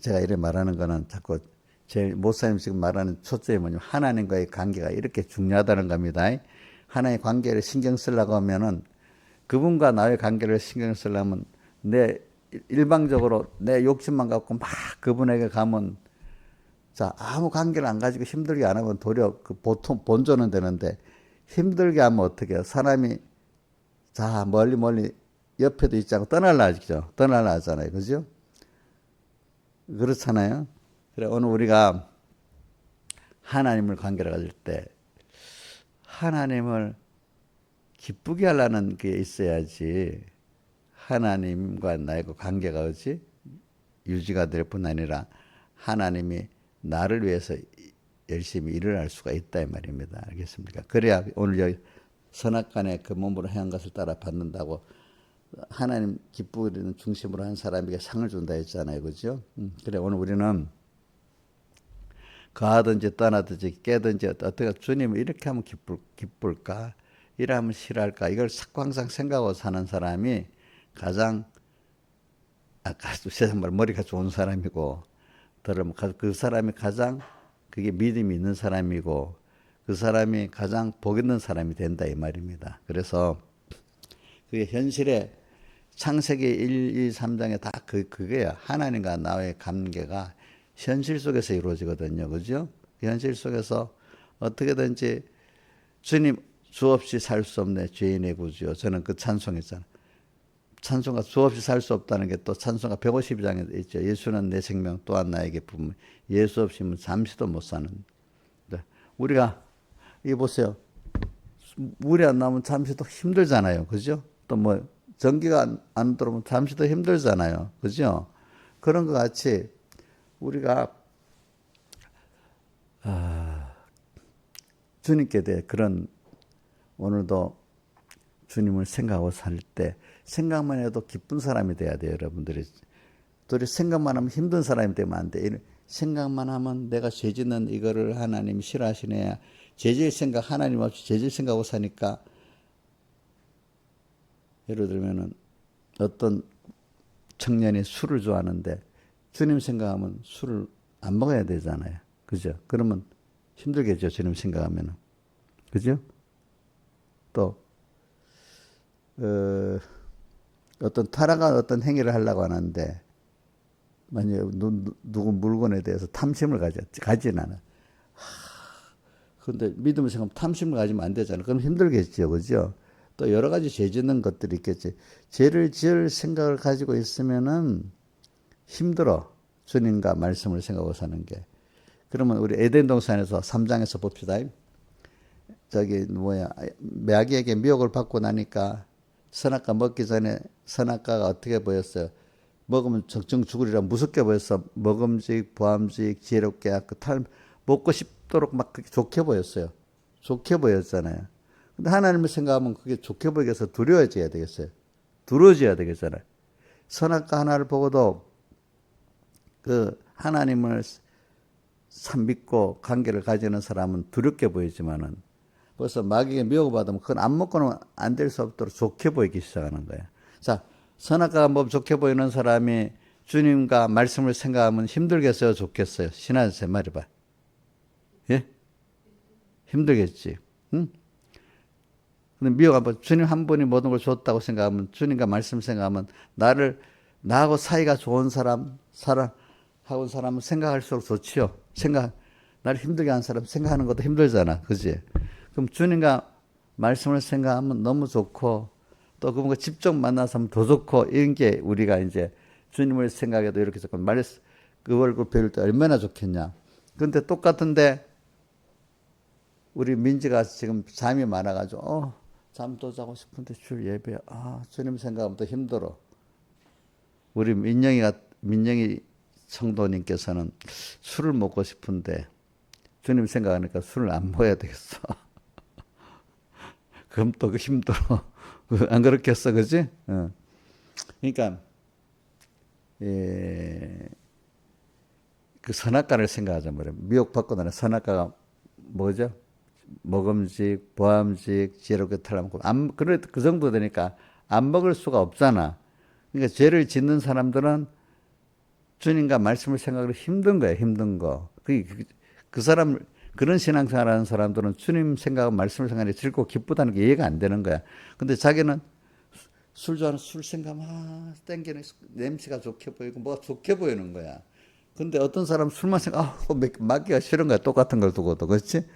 제가 이래 말하는 거는 자꾸 제 목사님 지금 말하는 초점이 뭐냐면 하나님과의 관계가 이렇게 중요하다는 겁니다. 하나의 관계를 신경 쓰려고 하면은 그분과 나의 관계를 신경 쓰려면 내 일방적으로 내 욕심만 갖고 막 그분에게 가면 자 아무 관계를 안 가지고 힘들게 안 하면 도리어 그 보통 본전은 되는데 힘들게 하면 어떻게 해요? 사람이 자 멀리 옆에도 있지 않고 떠날라 하죠. 떠날라 하잖아요. 그죠? 그렇잖아요. 그래 오늘 우리가 하나님을 관계를 가질 때 하나님을 기쁘게 하려는 게 있어야지 하나님과 나의 그 관계가 어찌 유지가 될 뿐 아니라 하나님이 나를 위해서 열심히 일을 할 수가 있다 이 말입니다. 알겠습니까? 그래야 오늘 여기 선악간에 그 몸으로 행한 것을 따라 받는다고 하나님 기쁘기는 중심으로 한 사람에게 상을 준다 했잖아요. 그죠? 그래 오늘 우리는 가든지 떠나든지 깨든지 어떻게 주님을 이렇게 하면 기쁠까? 이러면 싫어할까? 이걸 항상 생각하고 사는 사람이 가장 아까 세상 말 머리가 좋은 사람이고 그 사람이 가장 그게 믿음이 있는 사람이고 그 사람이 가장 복 있는 사람이 된다 이 말입니다. 그래서 그게 현실에 창세기 1, 2, 3장에 다 그게야. 하나님과 나의 관계가 현실 속에서 이루어지거든요. 그죠? 현실 속에서 어떻게든지 주님 주 없이 살 수 없네 죄인의 구주요. 저는 그 찬송했잖아요. 찬송가 주 없이 살 수 없다는 게 또 찬송가 152장에 있죠. 예수는 내 생명 또한 나에게 부음. 예수 없이는 잠시도 못 사는. 우리가 이 보세요. 물이 안 나오면 잠시도 힘들잖아요. 그죠? 또 뭐 전기가 안 들어오면 잠시도 힘들잖아요. 그죠? 그런 것 같이 우리가 주님께 대해 그런 오늘도 주님을 생각하고 살 때 생각만 해도 기쁜 사람이 돼야 돼요. 여러분들이 도리 생각만 하면 힘든 사람이 되면 안 돼. 생각만 하면 내가 죄 짓는 이거를 하나님 싫어하시네. 죄질 생각 하나님 없이 죄질 생각하고 사니까 예를 들면은 어떤 청년이 술을 좋아하는데 주님 생각하면 술을 안 먹어야 되잖아요. 그죠? 그러면 힘들겠죠. 주님 생각하면은. 그죠? 또 어떤 타락한 어떤 행위를 하려고 하는데 만약에 누구 물건에 대해서 탐심을 가지는 않아. 그런데 믿음을 생각하면 탐심을 가지면 안 되잖아요. 그럼 힘들겠죠. 그죠? 또 여러 가지 죄 짓는 것들이 있겠지. 죄를 지을 생각을 가지고 있으면은 힘들어. 주님과 말씀을 생각하고 사는 게. 그러면 우리 에덴 동산에서 3장에서 봅시다. 마귀에게 미혹을 받고 나니까 선악과 먹기 전에 선악과가 어떻게 보였어요? 먹으면 적정 죽으리라 무섭게 보였어. 먹음직, 보암직, 지혜롭게 먹고 싶도록 막 그렇게 좋게 보였어요. 좋게 보였잖아요. 근데 하나님을 생각하면 그게 좋게 보이게 해서 두려워져야 되겠어요. 두려워져야 되겠잖아요. 선악과 하나를 보고도 그 하나님을 참 믿고 관계를 가지는 사람은 두렵게 보이지만은 벌써 마귀에게 미혹을 받으면 그건 안 먹고는 안 될 수 없도록 좋게 보이기 시작하는 거예요. 자, 선악과가 뭐 좋게 보이는 사람이 주님과 말씀을 생각하면 힘들겠어요? 좋겠어요? 신하세 말해봐. 예? 힘들겠지. 응? 근데 미혹하면 주님 한 분이 모든 걸 줬다고 생각하면 주님과 말씀 생각하면 나하고 사이가 좋은 사람하고 사람은 생각할수록 좋지요. 나를 힘들게 하는 사람 생각하는 것도 힘들잖아. 그지? 그럼 주님과 말씀을 생각하면 너무 좋고 또 그분과 직접 만나서 하면 더 좋고 이런 게 우리가 이제 주님을 생각해도 이렇게 자꾸 그 얼굴 배울 때 얼마나 좋겠냐. 그런데 똑같은데 우리 민지가 지금 잠이 많아가지고 잠도 자고 싶은데 줄 예배 주님 생각하면 더 힘들어. 우리 민영이 성도님께서는 술을 먹고 싶은데 주님 생각하니까 술을 안 먹어야 되겠어. 그럼 또 그 힘들어. 안 그렇겠어, 그지? 그러니까 그 선악과를 생각하자 말이야. 미혹받고 나는 선악과가 뭐죠? 먹음직, 보암직, 지혜롭게 탈람고 그 정도 되니까 안 먹을 수가 없잖아. 그러니까 죄를 짓는 사람들은 주님과 말씀을 생각하기 힘든 거야, 힘든 거. 그 사람 그런 신앙생활하는 사람들은 주님 생각하고 말씀을 생각하니 즐겁고 기쁘다는 게 이해가 안 되는 거야. 근데 자기는 술 좋아하는 술 생각 막 땡기는 냄새가 좋게 보이고 뭐가 좋게 보이는 거야. 근데 어떤 사람 술만 생각, 맡기가 싫은 거야. 똑같은 걸 두고도. 그렇지?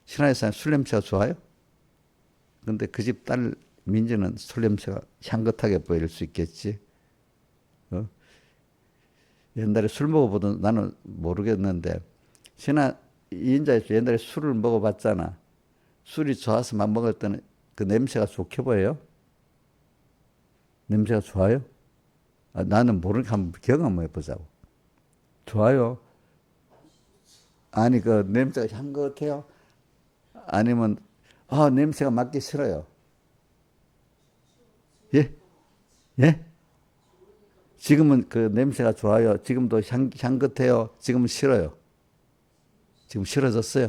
신하의 사람 술 냄새가 좋아요? 근데 그 집 딸 민지는 술 냄새가 향긋하게 보일 수 있겠지. 어? 옛날에 술 먹어보던 나는 모르겠는데 신하 이인자에서 옛날에 술을 먹어봤잖아. 술이 좋아서 막 먹을 때는 그 냄새가 좋게 보여요? 냄새가 좋아요? 아, 나는 모르니까 한번 기억 한번 해보자고. 좋아요. 아니 그 냄새가 향긋해요? 아니면 냄새가 맡기 싫어요? 예? 예? 지금은 그 냄새가 좋아요. 지금도 향긋해요. 지금은 싫어요. 지금 싫어졌어요.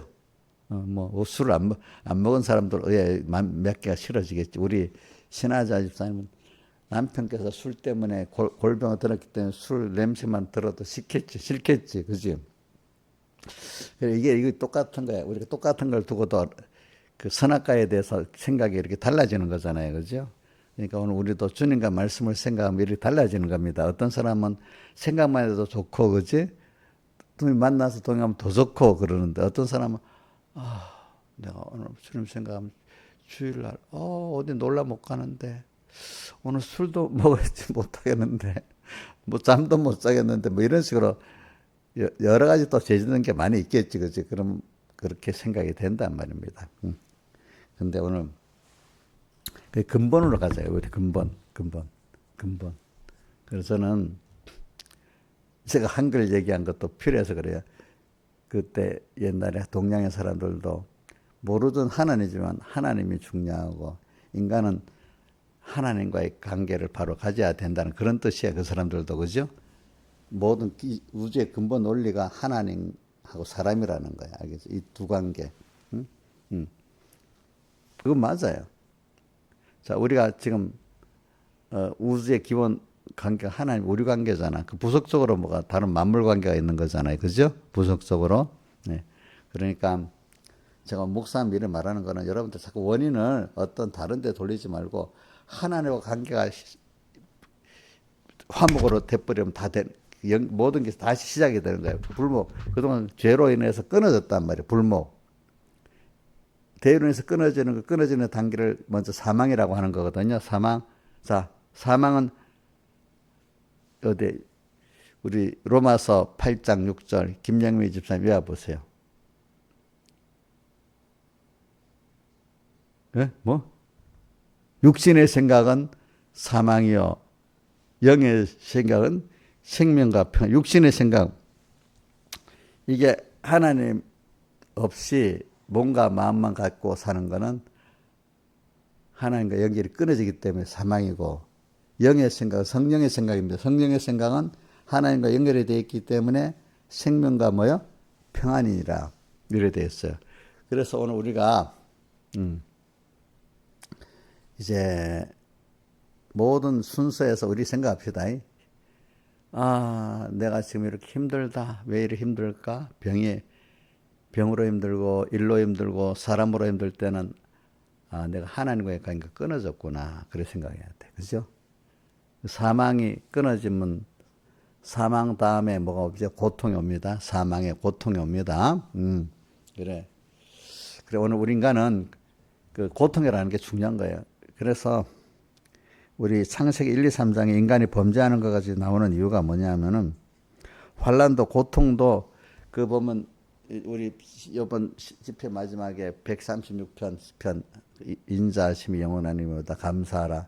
술을 안 먹은 사람들 몇 개가 싫어지겠지. 우리 신하자 집사님은 남편께서 술 때문에 골병을 들었기 때문에 술 냄새만 들어도 싫겠지. 그지? 이게 똑같은 거야. 우리가 똑같은 걸 두고도 그 선악과에 대해서 생각이 이렇게 달라지는 거잖아요. 그죠? 그러니까 오늘 우리도 주님과 말씀을 생각하면 이렇게 달라지는 겁니다. 어떤 사람은 생각만 해도 좋고, 그지? 또 만나서 동행하면 더 좋고 그러는데 어떤 사람은 내가 오늘 주님 생각하면 주일날 어디 놀러 못 가는데 오늘 술도 먹지 못하겠는데 뭐 잠도 못 자겠는데 뭐 이런 식으로 여러 가지 또 재지는 게 많이 있겠지, 그지? 그럼 그렇게 생각이 된단 말입니다. 근데 오늘 그 근본으로 가자요. 우리 근본. 그래서 저는 제가 한글 얘기한 것도 필요해서 그래요. 그때 옛날에 동양의 사람들도 모르던 하나님이지만 하나님이 중요하고 인간은 하나님과의 관계를 바로 가져야 된다는 그런 뜻이에요. 그 사람들도. 그죠? 모든 우주의 근본 원리가 하나님하고 사람이라는 거야. 알겠죠? 이 두 관계. 응? 응. 그건 맞아요. 자, 우리가 지금 우주의 기본 관계가 하나님 우리 관계잖아. 그 부속적으로 뭐가 다른 만물 관계가 있는 거잖아요. 그죠? 부속적으로. 네. 그러니까 제가 목사님 미리 말하는 거는 여러분들 자꾸 원인을 어떤 다른 데 돌리지 말고 하나님과 관계가 화목으로 돼버리면 모든 게 다시 시작이 되는 거예요. 불목. 그동안 죄로 인해서 끊어졌단 말이에요. 불목. 죄로 인해서 끊어지는 단계를 먼저 사망이라고 하는 거거든요. 사망. 자, 사망은 어디 우리 로마서 8장 6절 김영미 집사님 외워보세요. 네? 뭐? 육신의 생각은 사망이요. 영의 생각은 생명과 평안. 육신의 생각. 이게 하나님 없이 몸과 마음만 갖고 사는 거는 하나님과 연결이 끊어지기 때문에 사망이고 영의 생각은 성령의 생각입니다. 성령의 생각은 하나님과 연결이 되어 있기 때문에 생명과 뭐요? 평안이라 이렇게 되어 있어요. 그래서 오늘 우리가 이제 모든 순서에서 우리 생각합시다. 내가 지금 이렇게 힘들다. 왜 이렇게 힘들까? 병으로 힘들고 일로 힘들고 사람으로 힘들 때는 내가 하나님과의 관계가 끊어졌구나. 그렇게 생각해야 돼. 그죠? 사망이 끊어지면 사망 다음에 뭐가 없죠? 고통이 옵니다. 사망에 고통이 옵니다. 그래. 오늘 우리 인간은 그 고통이라는 게 중요한 거예요. 그래서 우리 창세기 1, 2, 3장에 인간이 범죄하는 것 가지고 나오는 이유가 뭐냐면은 환난도 고통도 그 보면 우리 이번 집회 마지막에 136편 편 인자하심이 영원하니보다 감사하라.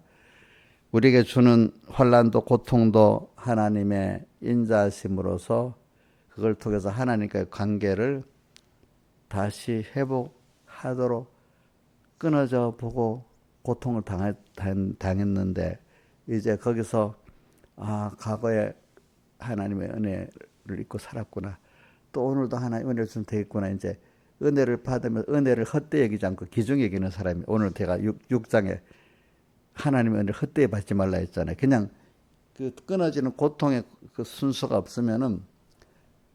우리에게 주는 환난도 고통도 하나님의 인자하심으로서 그걸 통해서 하나님과의 관계를 다시 회복하도록 끊어져 보고 고통을 당했는데 이제 거기서 과거에 하나님의 은혜를 잊고 살았구나. 또 오늘도 하나님 은혜를 좀 되겠구나. 이제 은혜를 받으면 은혜를 헛되이 여기지 않고 귀중히 여기는 사람이 오늘 제가 6장에 하나님의 은혜를 헛되이 받지 말라 했잖아요. 그냥 그 끊어지는 고통의 그 순서가 없으면은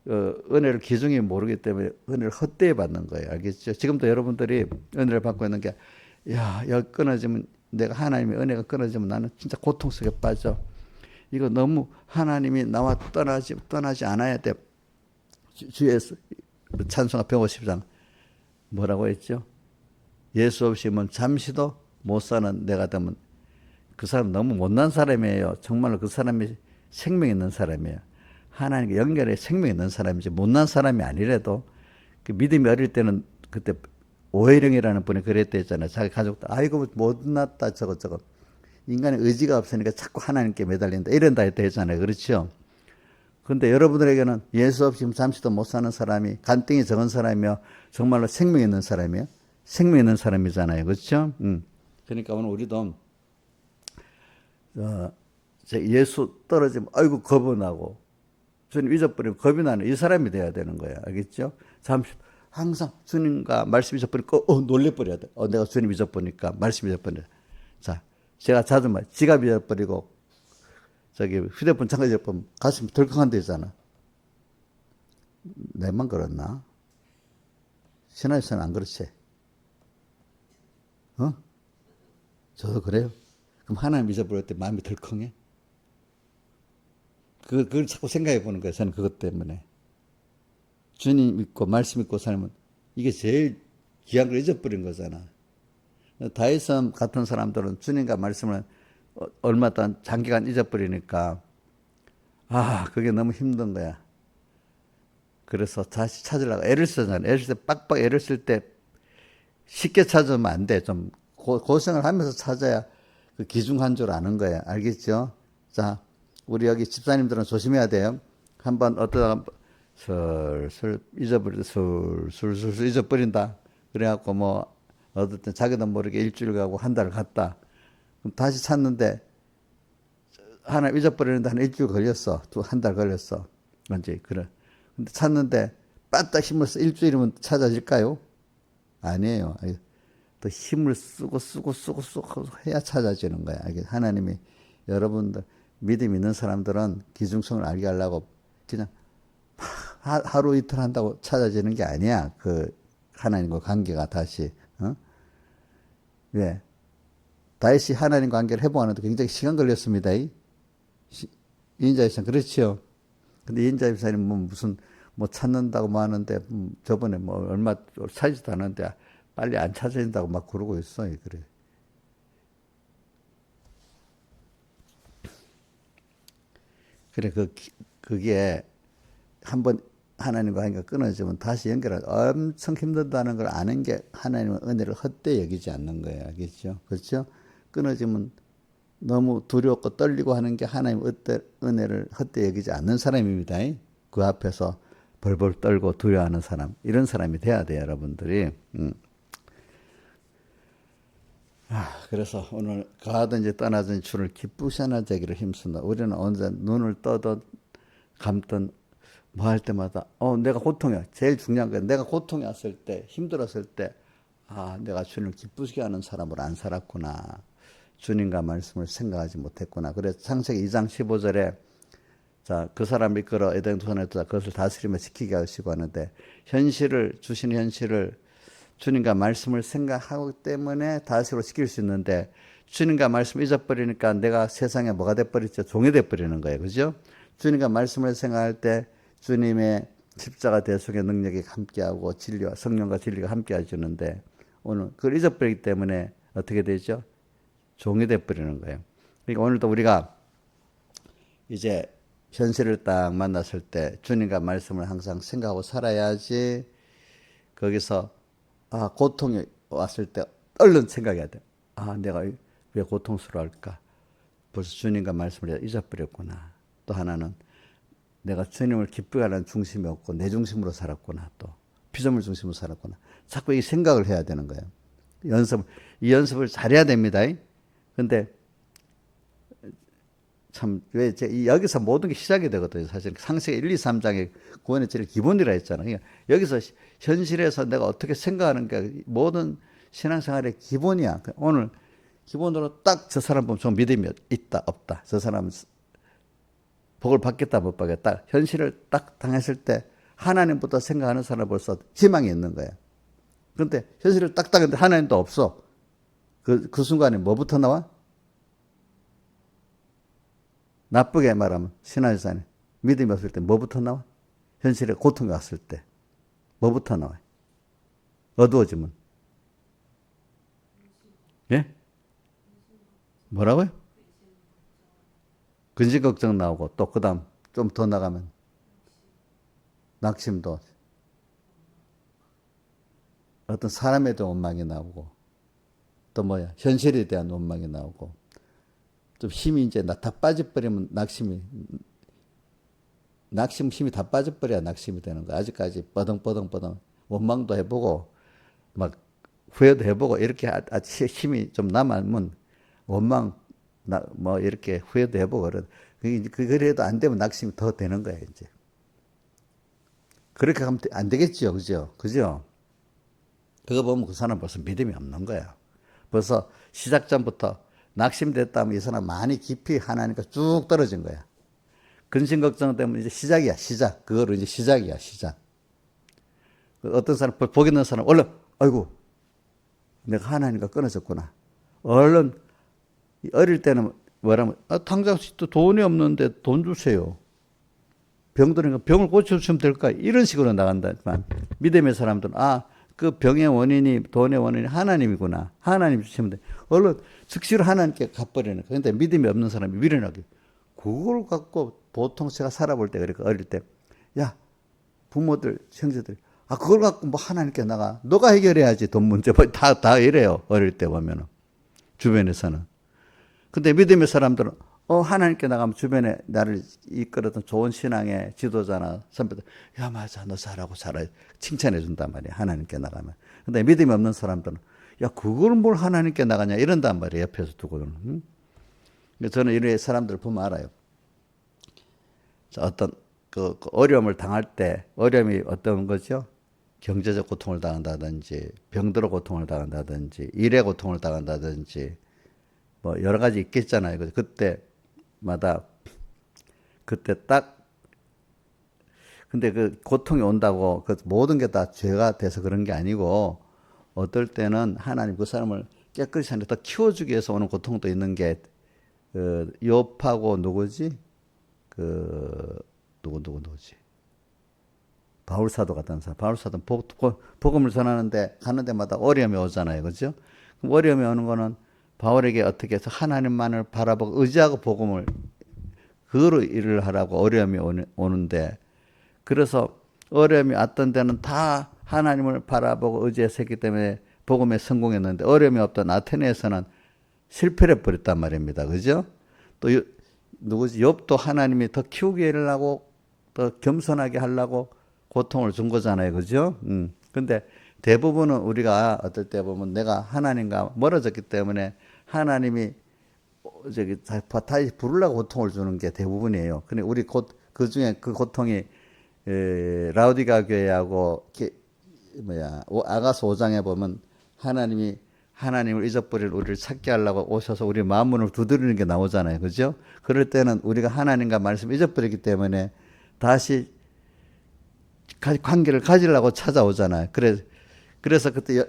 은혜를 기준이 모르기 때문에 은혜를 헛되이 받는 거예요. 알겠죠? 지금도 여러분들이 은혜를 받고 있는 게, 야, 여기 끊어지면, 내가 하나님의 은혜가 끊어지면 나는 진짜 고통 속에 빠져. 이거 너무 하나님이 나와 떠나지 않아야 돼. 주에서 찬송가 150장 뭐라고 했죠? 예수 없이면 잠시도 못 사는 내가 되면 그 사람 너무 못난 사람이에요. 정말로 그 사람이 생명 있는 사람이에요. 하나님과 연결해 생명 있는 사람이지 못난 사람이 아니래도 그 믿음이 어릴 때는 그때 오해령이라는 분이 그랬댔잖아요. 자기 가족들 아이고 못났다 저거 인간의 의지가 없으니까 자꾸 하나님께 매달린다 이런다 했잖아요. 그렇죠? 그런데 여러분들에게는 예수 없이 잠시도 못 사는 사람이 간땡이 적은 사람이며 정말로 생명 있는 사람이에요. 생명 있는 사람이잖아요. 그렇죠? 그러니까 오늘 우리도 예수 떨어지면 아이고 겁이 나고 주님 잊어버리면 겁이 나는 이 사람이 돼야 되는 거야. 알겠죠? 잠시 항상 주님과 말씀 잊어버리니까 놀래버려야 돼. 내가 주님 잊어버리니까 말씀 잊어버려. 자, 제가 자주 말 지갑 잊어버리고 저기 휴대폰 잠깐 잊어버리면 가슴이 덜컹한 데잖아. 내만 그렇나? 신앙에서는 안 그렇지? 저도 그래요. 그럼 하나님 잊어버릴 때 마음이 덜컹해? 그걸 자꾸 생각해 보는 거예요. 저는 그것 때문에. 주님 믿고 말씀 믿고 살면 이게 제일 귀한 걸 잊어버린 거잖아. 다윗 같은 사람들은 주님과 말씀을 얼마 동안 장기간 잊어버리니까 그게 너무 힘든 거야. 그래서 다시 찾으려고 애를 쓰잖아. 애를 쓸 때 빡빡 애를 쓸 때 쉽게 찾으면 안 돼. 좀 고생을 하면서 찾아야 그 기중한 줄 아는 거야. 알겠죠? 자, 우리 여기 집사님들은 조심해야 돼요. 한번 어떠다가 슬슬 슬슬 잊어버린다. 그래갖고 뭐 어떨 땐 자기도 모르게 일주일 가고 한 달 갔다. 그럼 다시 찾는데 하나 잊어버리는데 한 일주일 걸렸어. 한 달 걸렸어. 뭔지 그래. 근데 찾는데 빠딱 힘을 써 일주일이면 찾아질까요? 아니에요. 또 힘을 쓰고 해야 찾아지는 거야. 하나님이 여러분들 믿음 있는 사람들은 기중성을 알게 하려고 그냥 하루 이틀 한다고 찾아지는 게 아니야. 그 하나님과 관계가 다시. 왜? 다윗이 하나님 관계를 회복하는데 굉장히 시간 걸렸습니다. 이인자 집사님 그렇지요. 근데 이인자 집사님 무슨 찾는다고 뭐 하는데 저번에 얼마 찾지도 않았는데 빨리 안 찾아진다고 막 그러고 있어요. 그래. 그래 그게 한번 하나님과 관계가 끊어지면 다시 연결하기 엄청 힘들다는 걸 아는 게 하나님은 은혜를 헛되이 여기지 않는 거예요. 알겠죠? 그렇죠? 끊어지면 너무 두렵고 떨리고 하는 게 하나님 은혜를 헛되이 여기지 않는 사람입니다. 그 앞에서 벌벌 떨고 두려워하는 사람, 이런 사람이 돼야 돼요, 여러분들이. 그래서 오늘 가든지 떠나든지 주를 기쁘시 하나 되기를 힘쓴다. 우리는 언제 눈을 떠든 감든 뭐 할 때마다 내가 고통이야. 제일 중요한 건 내가 고통이 왔을 때, 힘들었을 때 내가 주님을 기쁘시게 하는 사람으로 안 살았구나. 주님과 말씀을 생각하지 못했구나. 그래서 창세기 2장 15절에 자, 그 사람을 이끌어 에덴 동산에 두사 그것을 다스리며 지키게 하시고 하는데 주시는 현실을 주님과 말씀을 생각하기 때문에 다스리고 지킬 수 있는데 주님과 말씀을 잊어버리니까 내가 세상에 뭐가 돼버리죠? 종이 돼버리는 거예요. 그죠? 주님과 말씀을 생각할 때 주님의 십자가 대속의 능력이 함께하고 진리와 성령과 진리가 함께해 주는데 오늘 그걸 잊어버리기 때문에 어떻게 되죠? 종이 돼버리는 거예요. 그러니까 오늘도 우리가 이제 현실을 딱 만났을 때 주님과 말씀을 항상 생각하고 살아야지 거기서 고통이 왔을 때 얼른 생각해야 돼. 내가 왜 고통스러울까? 벌써 주님과 말씀을 잊어버렸구나. 또 하나는 내가 주님을 기쁘게 하는 중심이 없고 내 중심으로 살았구나. 또 피조물 중심으로 살았구나. 자꾸 이 생각을 해야 되는 거예요. 이 연습을 잘해야 됩니다. 근데 참, 여기서 모든 게 시작이 되거든요. 사실 창세기 1, 2, 3장의 구원의 제일 기본이라 했잖아요. 그러니까 여기서 현실에서 내가 어떻게 생각하는 게 모든 신앙생활의 기본이야. 오늘 기본으로 딱 저 사람 보면 좀 믿음이 있다, 없다. 저 사람은 복을 받겠다, 못 받겠다. 현실을 딱 당했을 때 하나님부터 생각하는 사람은 벌써 희망이 있는 거야. 그런데 현실을 딱딱 했는데 하나님도 없어. 그 순간에 뭐부터 나와? 나쁘게 말하면 신화유산에 믿음이 없을 때 뭐부터 나와? 현실에 고통이 왔을 때 뭐부터 나와요? 어두워지면. 예? 뭐라고요? 근심 걱정 나오고 또 그다음 좀 더 나가면 낙심도 어떤 사람에 대한 원망이 나오고 또 뭐야 현실에 대한 원망이 나오고 좀 힘이 이제 다 빠져버리면 낙심 힘이 다 빠져버려야 낙심이 되는 거야. 아직까지 뻐덩뻐덩 원망도 해보고 막 후회도 해보고 이렇게 힘이 좀 남으면 원망 뭐 이렇게 후회도 해보고 그래도 안 되면 낙심이 더 되는 거야 이제. 그렇게 하면 안 되겠죠, 그죠? 그거 보면 그 사람 벌써 믿음이 없는 거야. 벌써 시작 전부터 낙심됐다면 이 사람 많이 깊이 하나니까 쭉 떨어진 거야. 근심 걱정 때문에 이제 시작이야, 시작. 그거로 이제 시작이야, 시작. 어떤 사람, 복 있는 사람, 얼른, 아이고, 내가 하나님과 끊어졌구나. 얼른, 어릴 때는 뭐라면, 당장 또 돈이 없는데 돈 주세요. 병들으니까 병을 고쳐주시면 될까? 이런 식으로 나간다만, 믿음의 사람들은, 그 병의 원인이, 돈의 원인이 하나님이구나. 하나님 주시면 돼. 얼른 즉시로 하나님께 갚버리는 거야. 근데 믿음이 없는 사람이 미련하게. 그걸 갖고 보통 제가 살아볼 때, 그러니까 어릴 때, 야, 부모들, 형제들, 그걸 갖고 뭐 하나님께 나가. 너가 해결해야지, 돈 문제. 다 이래요. 어릴 때 보면은. 주변에서는. 근데 믿음의 사람들은, 하나님께 나가면 주변에 나를 이끌었던 좋은 신앙의 지도자나 선배들, 야, 맞아. 너 잘하고 잘해. 칭찬해 준단 말이야. 하나님께 나가면. 근데 믿음이 없는 사람들은, 야, 그걸 뭘 하나님께 나가냐. 이런단 말이야. 옆에서 두고는. 응? 저는 이런 사람들을 보면 알아요. 어떤 그 어려움을 당할 때, 어려움이 어떤 거죠? 경제적 고통을 당한다든지, 병들어 고통을 당한다든지, 일의 고통을 당한다든지, 뭐 여러 가지 있겠잖아요. 그때마다 그때 딱 근데 그 고통이 온다고 그 모든 게 다 죄가 돼서 그런 게 아니고 어떨 때는 하나님 그 사람을 깨끗이 하는데 더 키워주기 위해서 오는 고통도 있는 게 욥하고 누구지? 누구지? 바울 사도 같다는 사람. 바울 사도 복음을 전하는데 가는 데마다 어려움이 오잖아요. 그죠? 그럼 어려움이 오는 거는 바울에게 어떻게 해서 하나님만을 바라보고 의지하고 복음을 그거로 일을 하라고 어려움이 오는데 그래서 어려움이 왔던 데는 다 하나님을 바라보고 의지해서 했기 때문에 복음에 성공했는데 어려움이 없던 아테네에서는 실패를 버렸단 말입니다. 그죠? 또 누구지? 욥도 하나님이 더 키우게 하려고 더 겸손하게 하려고 고통을 준 거잖아요. 그죠? 근데 대부분은 우리가 어떨 때 보면 내가 하나님과 멀어졌기 때문에 하나님이 다시 부르려고 고통을 주는 게 대부분이에요. 근데 우리 그 중에 그 고통이 라우디가 교회하고 아가서 5장에 보면 하나님을 잊어버릴 우리를 찾게 하려고 오셔서 우리 마음문을 두드리는 게 나오잖아요. 그죠? 그럴 때는 우리가 하나님과 말씀을 잊어버리기 때문에 다시 관계를 가지려고 찾아오잖아요. 그래서 그때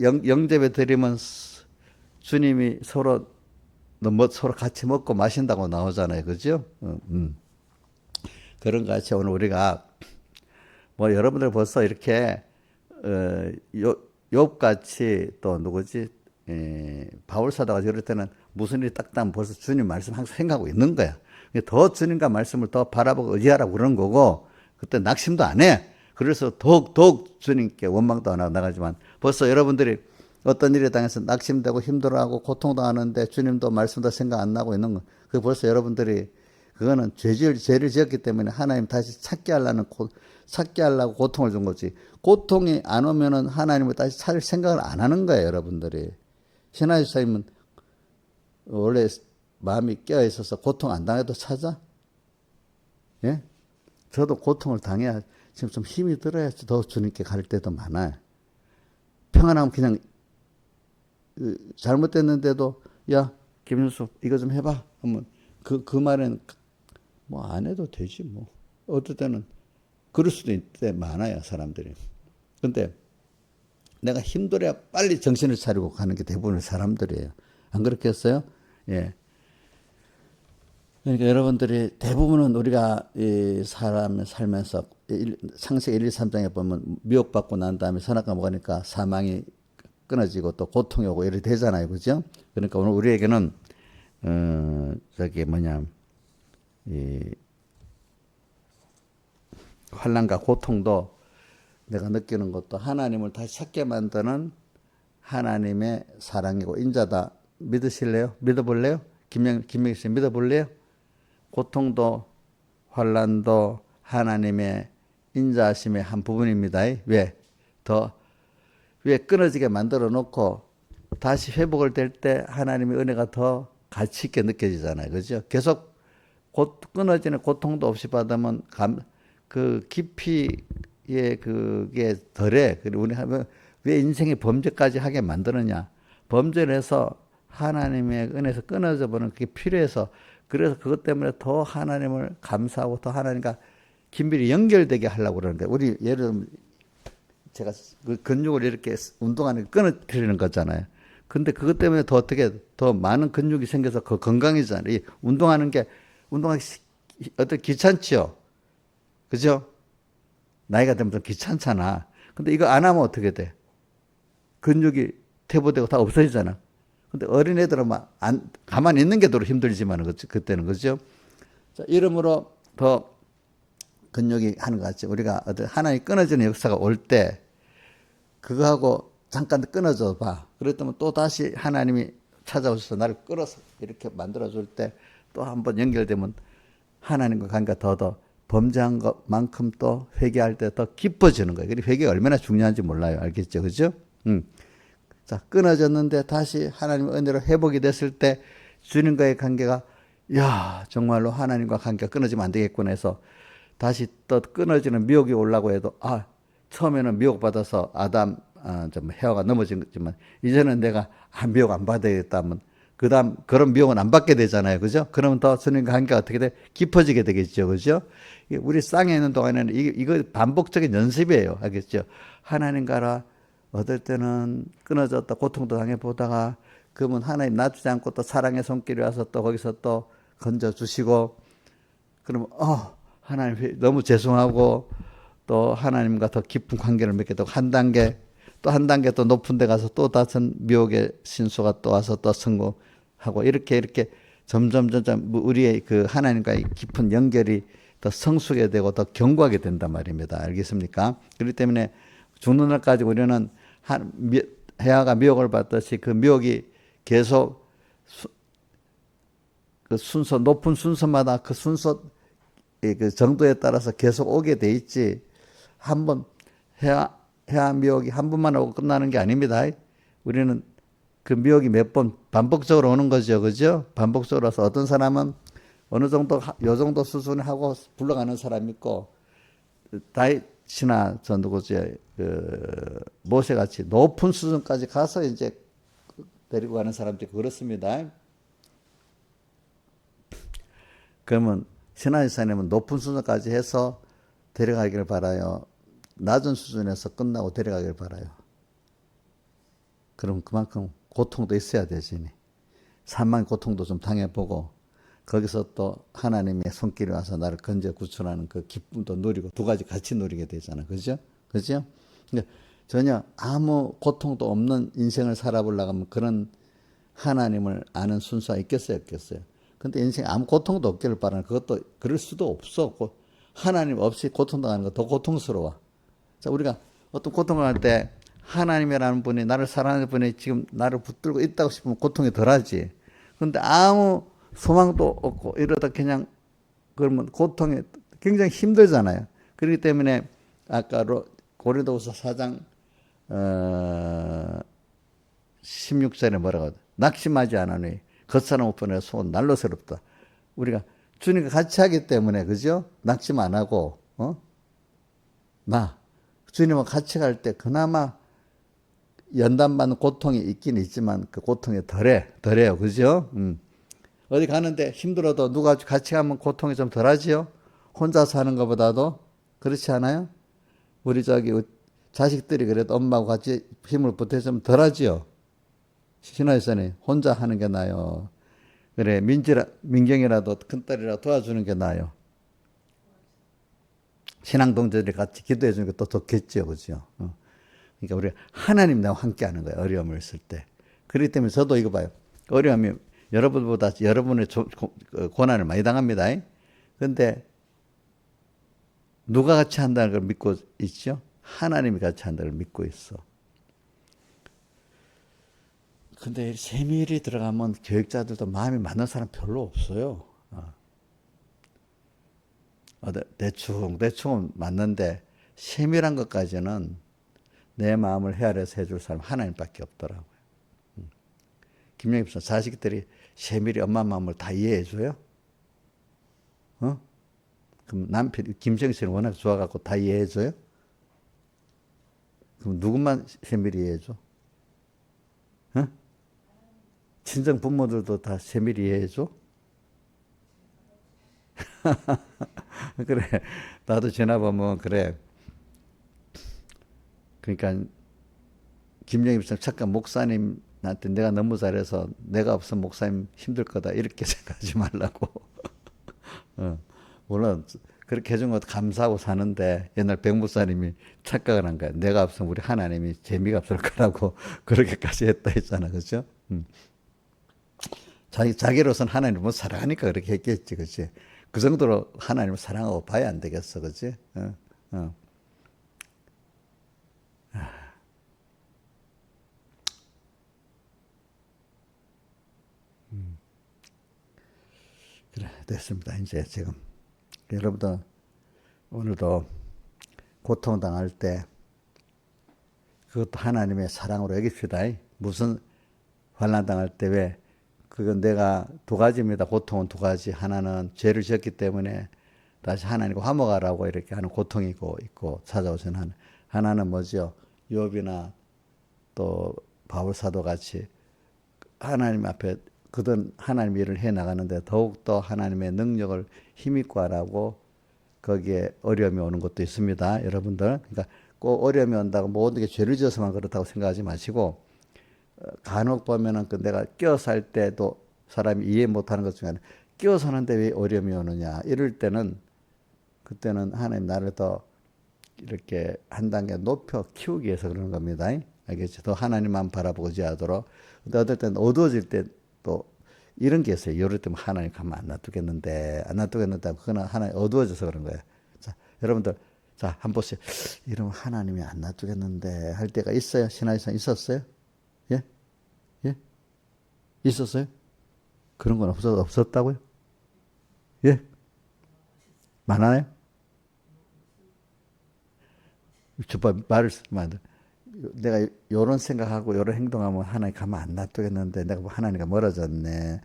영접에 드리면 주님이 서로 같이 먹고 마신다고 나오잖아요. 그죠? 그런 것 같이 오늘 우리가 뭐 여러분들 벌써 이렇게 욥같이 또 누구지? 바울 사도가 그럴 때는 무슨 일이 딱 나면 벌써 주님 말씀 항상 생각하고 있는 거야. 더 주님과 말씀을 더 바라보고 의지하라고 그러는 거고 그때 낙심도 안 해. 그래서 더욱 주님께 원망도 안 하고 나가지만 벌써 여러분들이 어떤 일에 당해서 낙심되고 힘들어하고 고통당하는데 주님도 말씀도 생각 안 나고 있는 거. 그 벌써 여러분들이 그거는 죄를 지었기 때문에 하나님 다시 찾게 하려고 고통을 준 거지. 고통이 안 오면은 하나님을 다시 찾을 생각을 안 하는 거예요, 여러분들이. 신하유사님은 원래 마음이 깨어 있어서 고통 안 당해도 찾아? 예? 저도 고통을 당해야 지금 좀 힘이 들어야 더 주님께 갈 때도 많아요. 평안하면 그냥 잘못됐는데도 야 김윤수 이거 좀 해봐 하면 그 말은 뭐 안 해도 되지 뭐. 어떨 때는 그럴 수도 있대 많아요, 사람들이. 근데 내가 힘들어야 빨리 정신을 차리고 가는 게 대부분의 사람들이에요. 안 그렇겠어요? 예. 그러니까 여러분들이 대부분은 우리가 이 사람 살면서 창세기 1, 2, 3장에 보면 미혹받고 난 다음에 선악과 먹으니까 사망이 끊어지고 또 고통이 오고 이렇게 되잖아요. 그죠? 그러니까 오늘 우리에게는 저기 뭐냐 이 환난과 고통도 내가 느끼는 것도 하나님을 다시 찾게 만드는 하나님의 사랑이고 인자다. 믿으실래요? 믿어볼래요? 김명희 씨 믿어볼래요? 고통도 환난도 하나님의 인자하심의 한 부분입니다. 왜 끊어지게 만들어 놓고 다시 회복을 될 때 하나님의 은혜가 더 가치 있게 느껴지잖아요. 그죠? 계속 끊어지는 고통도 없이 받으면 그 깊이의 그게 덜해. 그리고 우리 하면 왜 인생이 범죄까지 하게 만드느냐? 범죄를 해서 하나님의 은혜에서 끊어져 버리는 그게 필요해서 그래서 그것 때문에 더 하나님을 감사하고 더 하나님과 긴밀히 연결되게 하려고 그러는데 우리 예를 들면 제가 그 근육을 이렇게 운동하는 끊어뜨리는 거잖아요. 근데 그것 때문에 더 어떻게 더 많은 근육이 생겨서 더 건강해지잖아요. 이 운동하기 어떻게 귀찮지요? 그죠? 나이가 되면 좀 귀찮잖아. 근데 이거 안 하면 어떻게 돼? 근육이 퇴보되고 다 없어지잖아. 근데 어린애들은 가만히 있는 게 더 힘들지만, 그때는, 그죠? 자, 이러므로 더 근육이 하는 것 같지. 우리가 하나님 끊어지는 역사가 올 때, 그거하고 잠깐 끊어져 봐. 그랬더니 또 다시 하나님이 찾아오셔서 나를 끌어서 이렇게 만들어줄 때, 또 한번 연결되면 하나님과 관계가 더 범죄한 것만큼 또 회개할 때 더 깊어지는 거예요. 그리고 회개가 얼마나 중요한지 몰라요. 알겠죠? 그죠? 자, 끊어졌는데 다시 하나님의 은혜로 회복이 됐을 때 주님과의 관계가 야 정말로 하나님과 관계가 끊어지면 안 되겠구나 해서 다시 또 끊어지는 미혹이 오려고 해도 처음에는 미혹받아서 좀 헤어가 넘어지지만 이제는 내가 미혹 안 받아야겠다 하면 그다음 그런 미혹은 안 받게 되잖아요. 그죠? 그러면 더 주님과 관계가 어떻게 돼? 깊어지게 되겠죠. 그죠? 우리 쌍에 있는 동안에는 이거 반복적인 연습이에요. 알겠죠? 하나님과라 어떨 때는 끊어졌다 고통도 당해보다가 그러면 하나님 놔두지 않고 또 사랑의 손길이 와서 또 거기서 또 건져주시고 그러면 하나님 너무 죄송하고 또 하나님과 더 깊은 관계를 맺게 되고 한 단계 또 높은 데 가서 또 다른 미혹의 신수가 또 와서 또 성공하고 이렇게 점점 우리의 그 하나님과의 깊은 연결이 더 성숙하게 되고 더 견고하게 된단 말입니다. 알겠습니까? 그렇기 때문에 죽는 날까지 우리는 해아가 미혹을 받듯이 그 미혹이 계속 그 순서 높은 순서마다 그 순서 그 정도에 따라서 계속 오게 돼 있지 한번 해아 미혹이 한 번만 오고 끝나는 게 아닙니다. 우리는 그 미혹이 몇 번 반복적으로 오는 거죠, 그죠? 반복적으로 와서 어떤 사람은 어느 정도 요 정도 수준을 하고 불러가는 사람이 있고 다윗이나 저 누구지 모세 같이 높은 수준까지 가서 이제 데리고 가는 사람들이 그렇습니다. 그러면 신하이사님은 높은 수준까지 해서 데려가기를 바라요. 낮은 수준에서 끝나고 데려가기를 바라요. 그럼 그만큼 고통도 있어야 되지. 사망의 고통도 좀 당해보고 거기서 또 하나님의 손길이 와서 나를 건져 구출하는 그 기쁨도 누리고 두 가지 같이 누리게 되잖아. 그죠? 그죠? 그러니까 전혀 아무 고통도 없는 인생을 살아보려고 하면 그런 하나님을 아는 순수가 있겠어요? 없겠어요? 근데 인생에 아무 고통도 없기를 바라는 그것도 그럴 수도 없어. 하나님 없이 고통당하는 거 더 고통스러워. 자, 우리가 어떤 고통을 할 때 하나님이라는 분이 나를 사랑하는 분이 지금 나를 붙들고 있다고 싶으면 고통이 덜하지. 그런데 아무 소망도 없고 이러다 그냥 그러면 고통이 굉장히 힘들잖아요. 그렇기 때문에 아까 고린도후서 4장 16절에 뭐라고 하죠? 낙심하지 않으니 겉사람 우편에 속은 난로스럽다. 우리가 주님과 같이 하기 때문에 그죠? 낙심 안 하고 주님과 같이 갈 때 그나마 연단받는 고통이 있긴 있지만 그 고통이 덜해요. 그죠? 어디 가는데 힘들어도 누가 같이 가면 고통이 좀 덜하지요? 혼자 사는 것보다도 그렇지 않아요? 우리 자식들이 그래도 엄마하고 같이 힘을 보태주면 덜하지요. 신화에서는 혼자 하는 게 나아요. 그래, 민경이라도 큰딸이라 도와주는 게 나아요. 신앙 동료들이 같이 기도해 주는 게 또 좋겠죠. 그죠? 그러니까 우리 하나님 나와 함께 하는 거예요. 어려움을 있을 때. 그렇기 때문에 저도 이거 봐요. 어려움이 여러분보다 여러분의 고난을 많이 당합니다. 그런데 누가 같이 한다는 걸 믿고 있죠? 하나님이 같이 한다는 걸 믿고 있어. 근데 세밀히 들어가면 교육자들도 마음이 맞는 사람 별로 없어요. 대충은 맞는데 세밀한 것까지는 내 마음을 헤아려서 해줄 사람 하나님밖에 없더라고요. 김영입 선 자식들이 세밀히 엄마 마음을 다 이해해줘요? 그럼 남편 김정희 씨는 워낙 좋아갖고 다 이해해줘요? 그럼 누구만 세밀히 이해해줘? 친정 부모들도 다 세밀히 이해해줘? 그래. 나도 지나보면 그래. 그러니까 김영입 선 착한 목사님한테 내가 너무 잘해서 내가 없으면 목사님 힘들 거다 이렇게 생각하지 말라고. 물론 그렇게 해준 것도 감사하고 사는데 옛날 백목사님이 착각을 한 거야. 내가 없으면 우리 하나님이 재미가 없을 거라고 그렇게까지 했다 했잖아. 그죠? 자기로서는 하나님을 못 사랑하니까 그렇게 했겠지. 그치? 그 정도로 하나님을 사랑하고 봐야 안 되겠어. 그치? 그래, 됐습니다. 이제 지금. 여러분들, 오늘도 고통당할 때, 그것도 하나님의 사랑으로 여깁시다. 무슨 환난당할 때 왜, 그건 내가 두 가지입니다. 고통은 두 가지. 하나는 죄를 지었기 때문에 다시 하나님과 화목하라고 이렇게 하는 고통이 있고 찾아오신 하나는 뭐죠? 욥이나 또 바울 사도 같이 하나님 앞에 그든 하나님 일을 해 나가는데 더욱더 하나님의 능력을 힘입고 하라고 거기에 어려움이 오는 것도 있습니다. 여러분들. 그러니까 꼭 어려움이 온다고 모든 게 죄를 지어서만 그렇다고 생각하지 마시고 간혹 보면은 내가 끼어서 할 때도 사람이 이해 못하는 것 중에 하나 끼어서 하는데 왜 어려움이 오느냐 이럴 때는 그때는 하나님 나를 더 이렇게 한 단계 높여 키우기 위해서 그러는 겁니다. 알겠죠? 더 하나님만 바라보고 의지하도록. 근데 어떨 때는 어두워질 때 또 이런 게 있어요. 이럴 때면 하나님 가만 안 놔두겠는데 그거는 하나님 어두워져서 그런 거예요. 자, 여러분들 자, 한 번씩 이러면 하나님이 안 놔두겠는데 할 때가 있어요. 신앙에서 있었어요? 예? 예? 있었어요? 그런 건 없었다고요? 예? 많아요? 주빠 말을 쓰면 안 돼. 내가 요런 생각하고 요런 행동하면 하나님 가만 안 놔두겠는데 내가 하나님과 멀어졌네.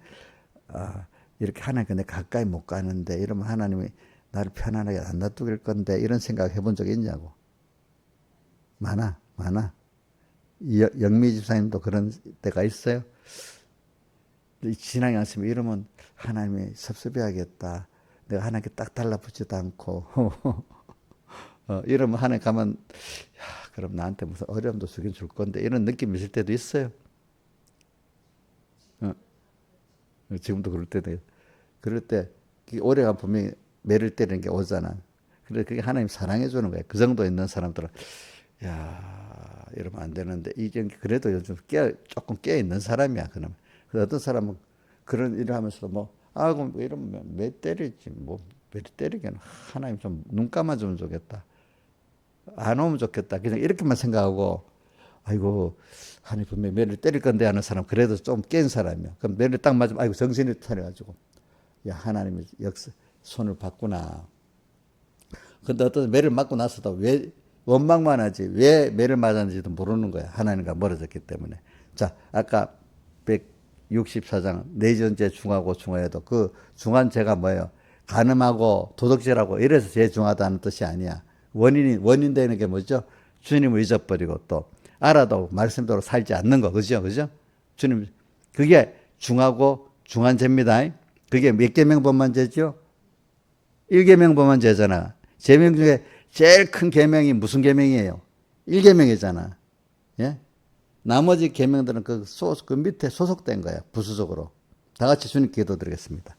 이렇게 하나님과 내가 가까이 못 가는데 이러면 하나님이 나를 편안하게 안 놔두길 건데 이런 생각 해본 적 있냐고. 많아. 영미 집사님도 그런 때가 있어요. 신앙이 안 쓰면 이러면 하나님이 섭섭해하겠다. 내가 하나님께 딱 달라붙지도 않고 이러면 하나님 가면 야, 그럼 나한테 무슨 어려움도 주긴 줄 건데 이런 느낌이 있을 때도 있어요. 지금도 그럴 때 오래가 분명히 매를 때리는 게 오잖아. 그래 그게 하나님 사랑해 주는 거야. 그 정도 있는 사람들은 야 이러면 안 되는데 이게 그래도 요즘 조금 깨어 있는 사람이야. 그러면 어떤 사람은 그런 일을 하면서도 그럼 이러면 매 때리지 매 때리기는 하나님 좀 눈 감아주면 좋겠다. 안 오면 좋겠다. 그냥 이렇게만 생각하고, 아이고, 하나님 분명히 매를 때릴 건데 하는 사람, 그래도 좀 깬 사람이야. 그럼 매를 딱 맞으면, 아이고, 정신이 차려가지고, 야, 하나님이 손을 봤구나. 근데 어떤 매를 맞고 나서도 왜, 원망만 하지, 왜 매를 맞았는지도 모르는 거야. 하나님과 멀어졌기 때문에. 자, 아까 164장, 내전제 중하고 중하에도 그 중한 죄가 뭐예요? 간음하고 도덕질하고 이래서 죄 중하다는 뜻이 아니야. 원인 되는 게 뭐죠? 주님을 잊어버리고 또 알아도 말씀대로 살지 않는 거. 그죠? 주님, 그게 중하고 중한 죄입니다. 그게 몇 계명 범한 죄죠? 1계명 범한 죄잖아. 죄명 중에 제일 큰 계명이 무슨 계명이에요? 1계명이잖아. 예? 나머지 계명들은 그 밑에 소속된 거야. 부수적으로. 다 같이 주님께 기도드리겠습니다.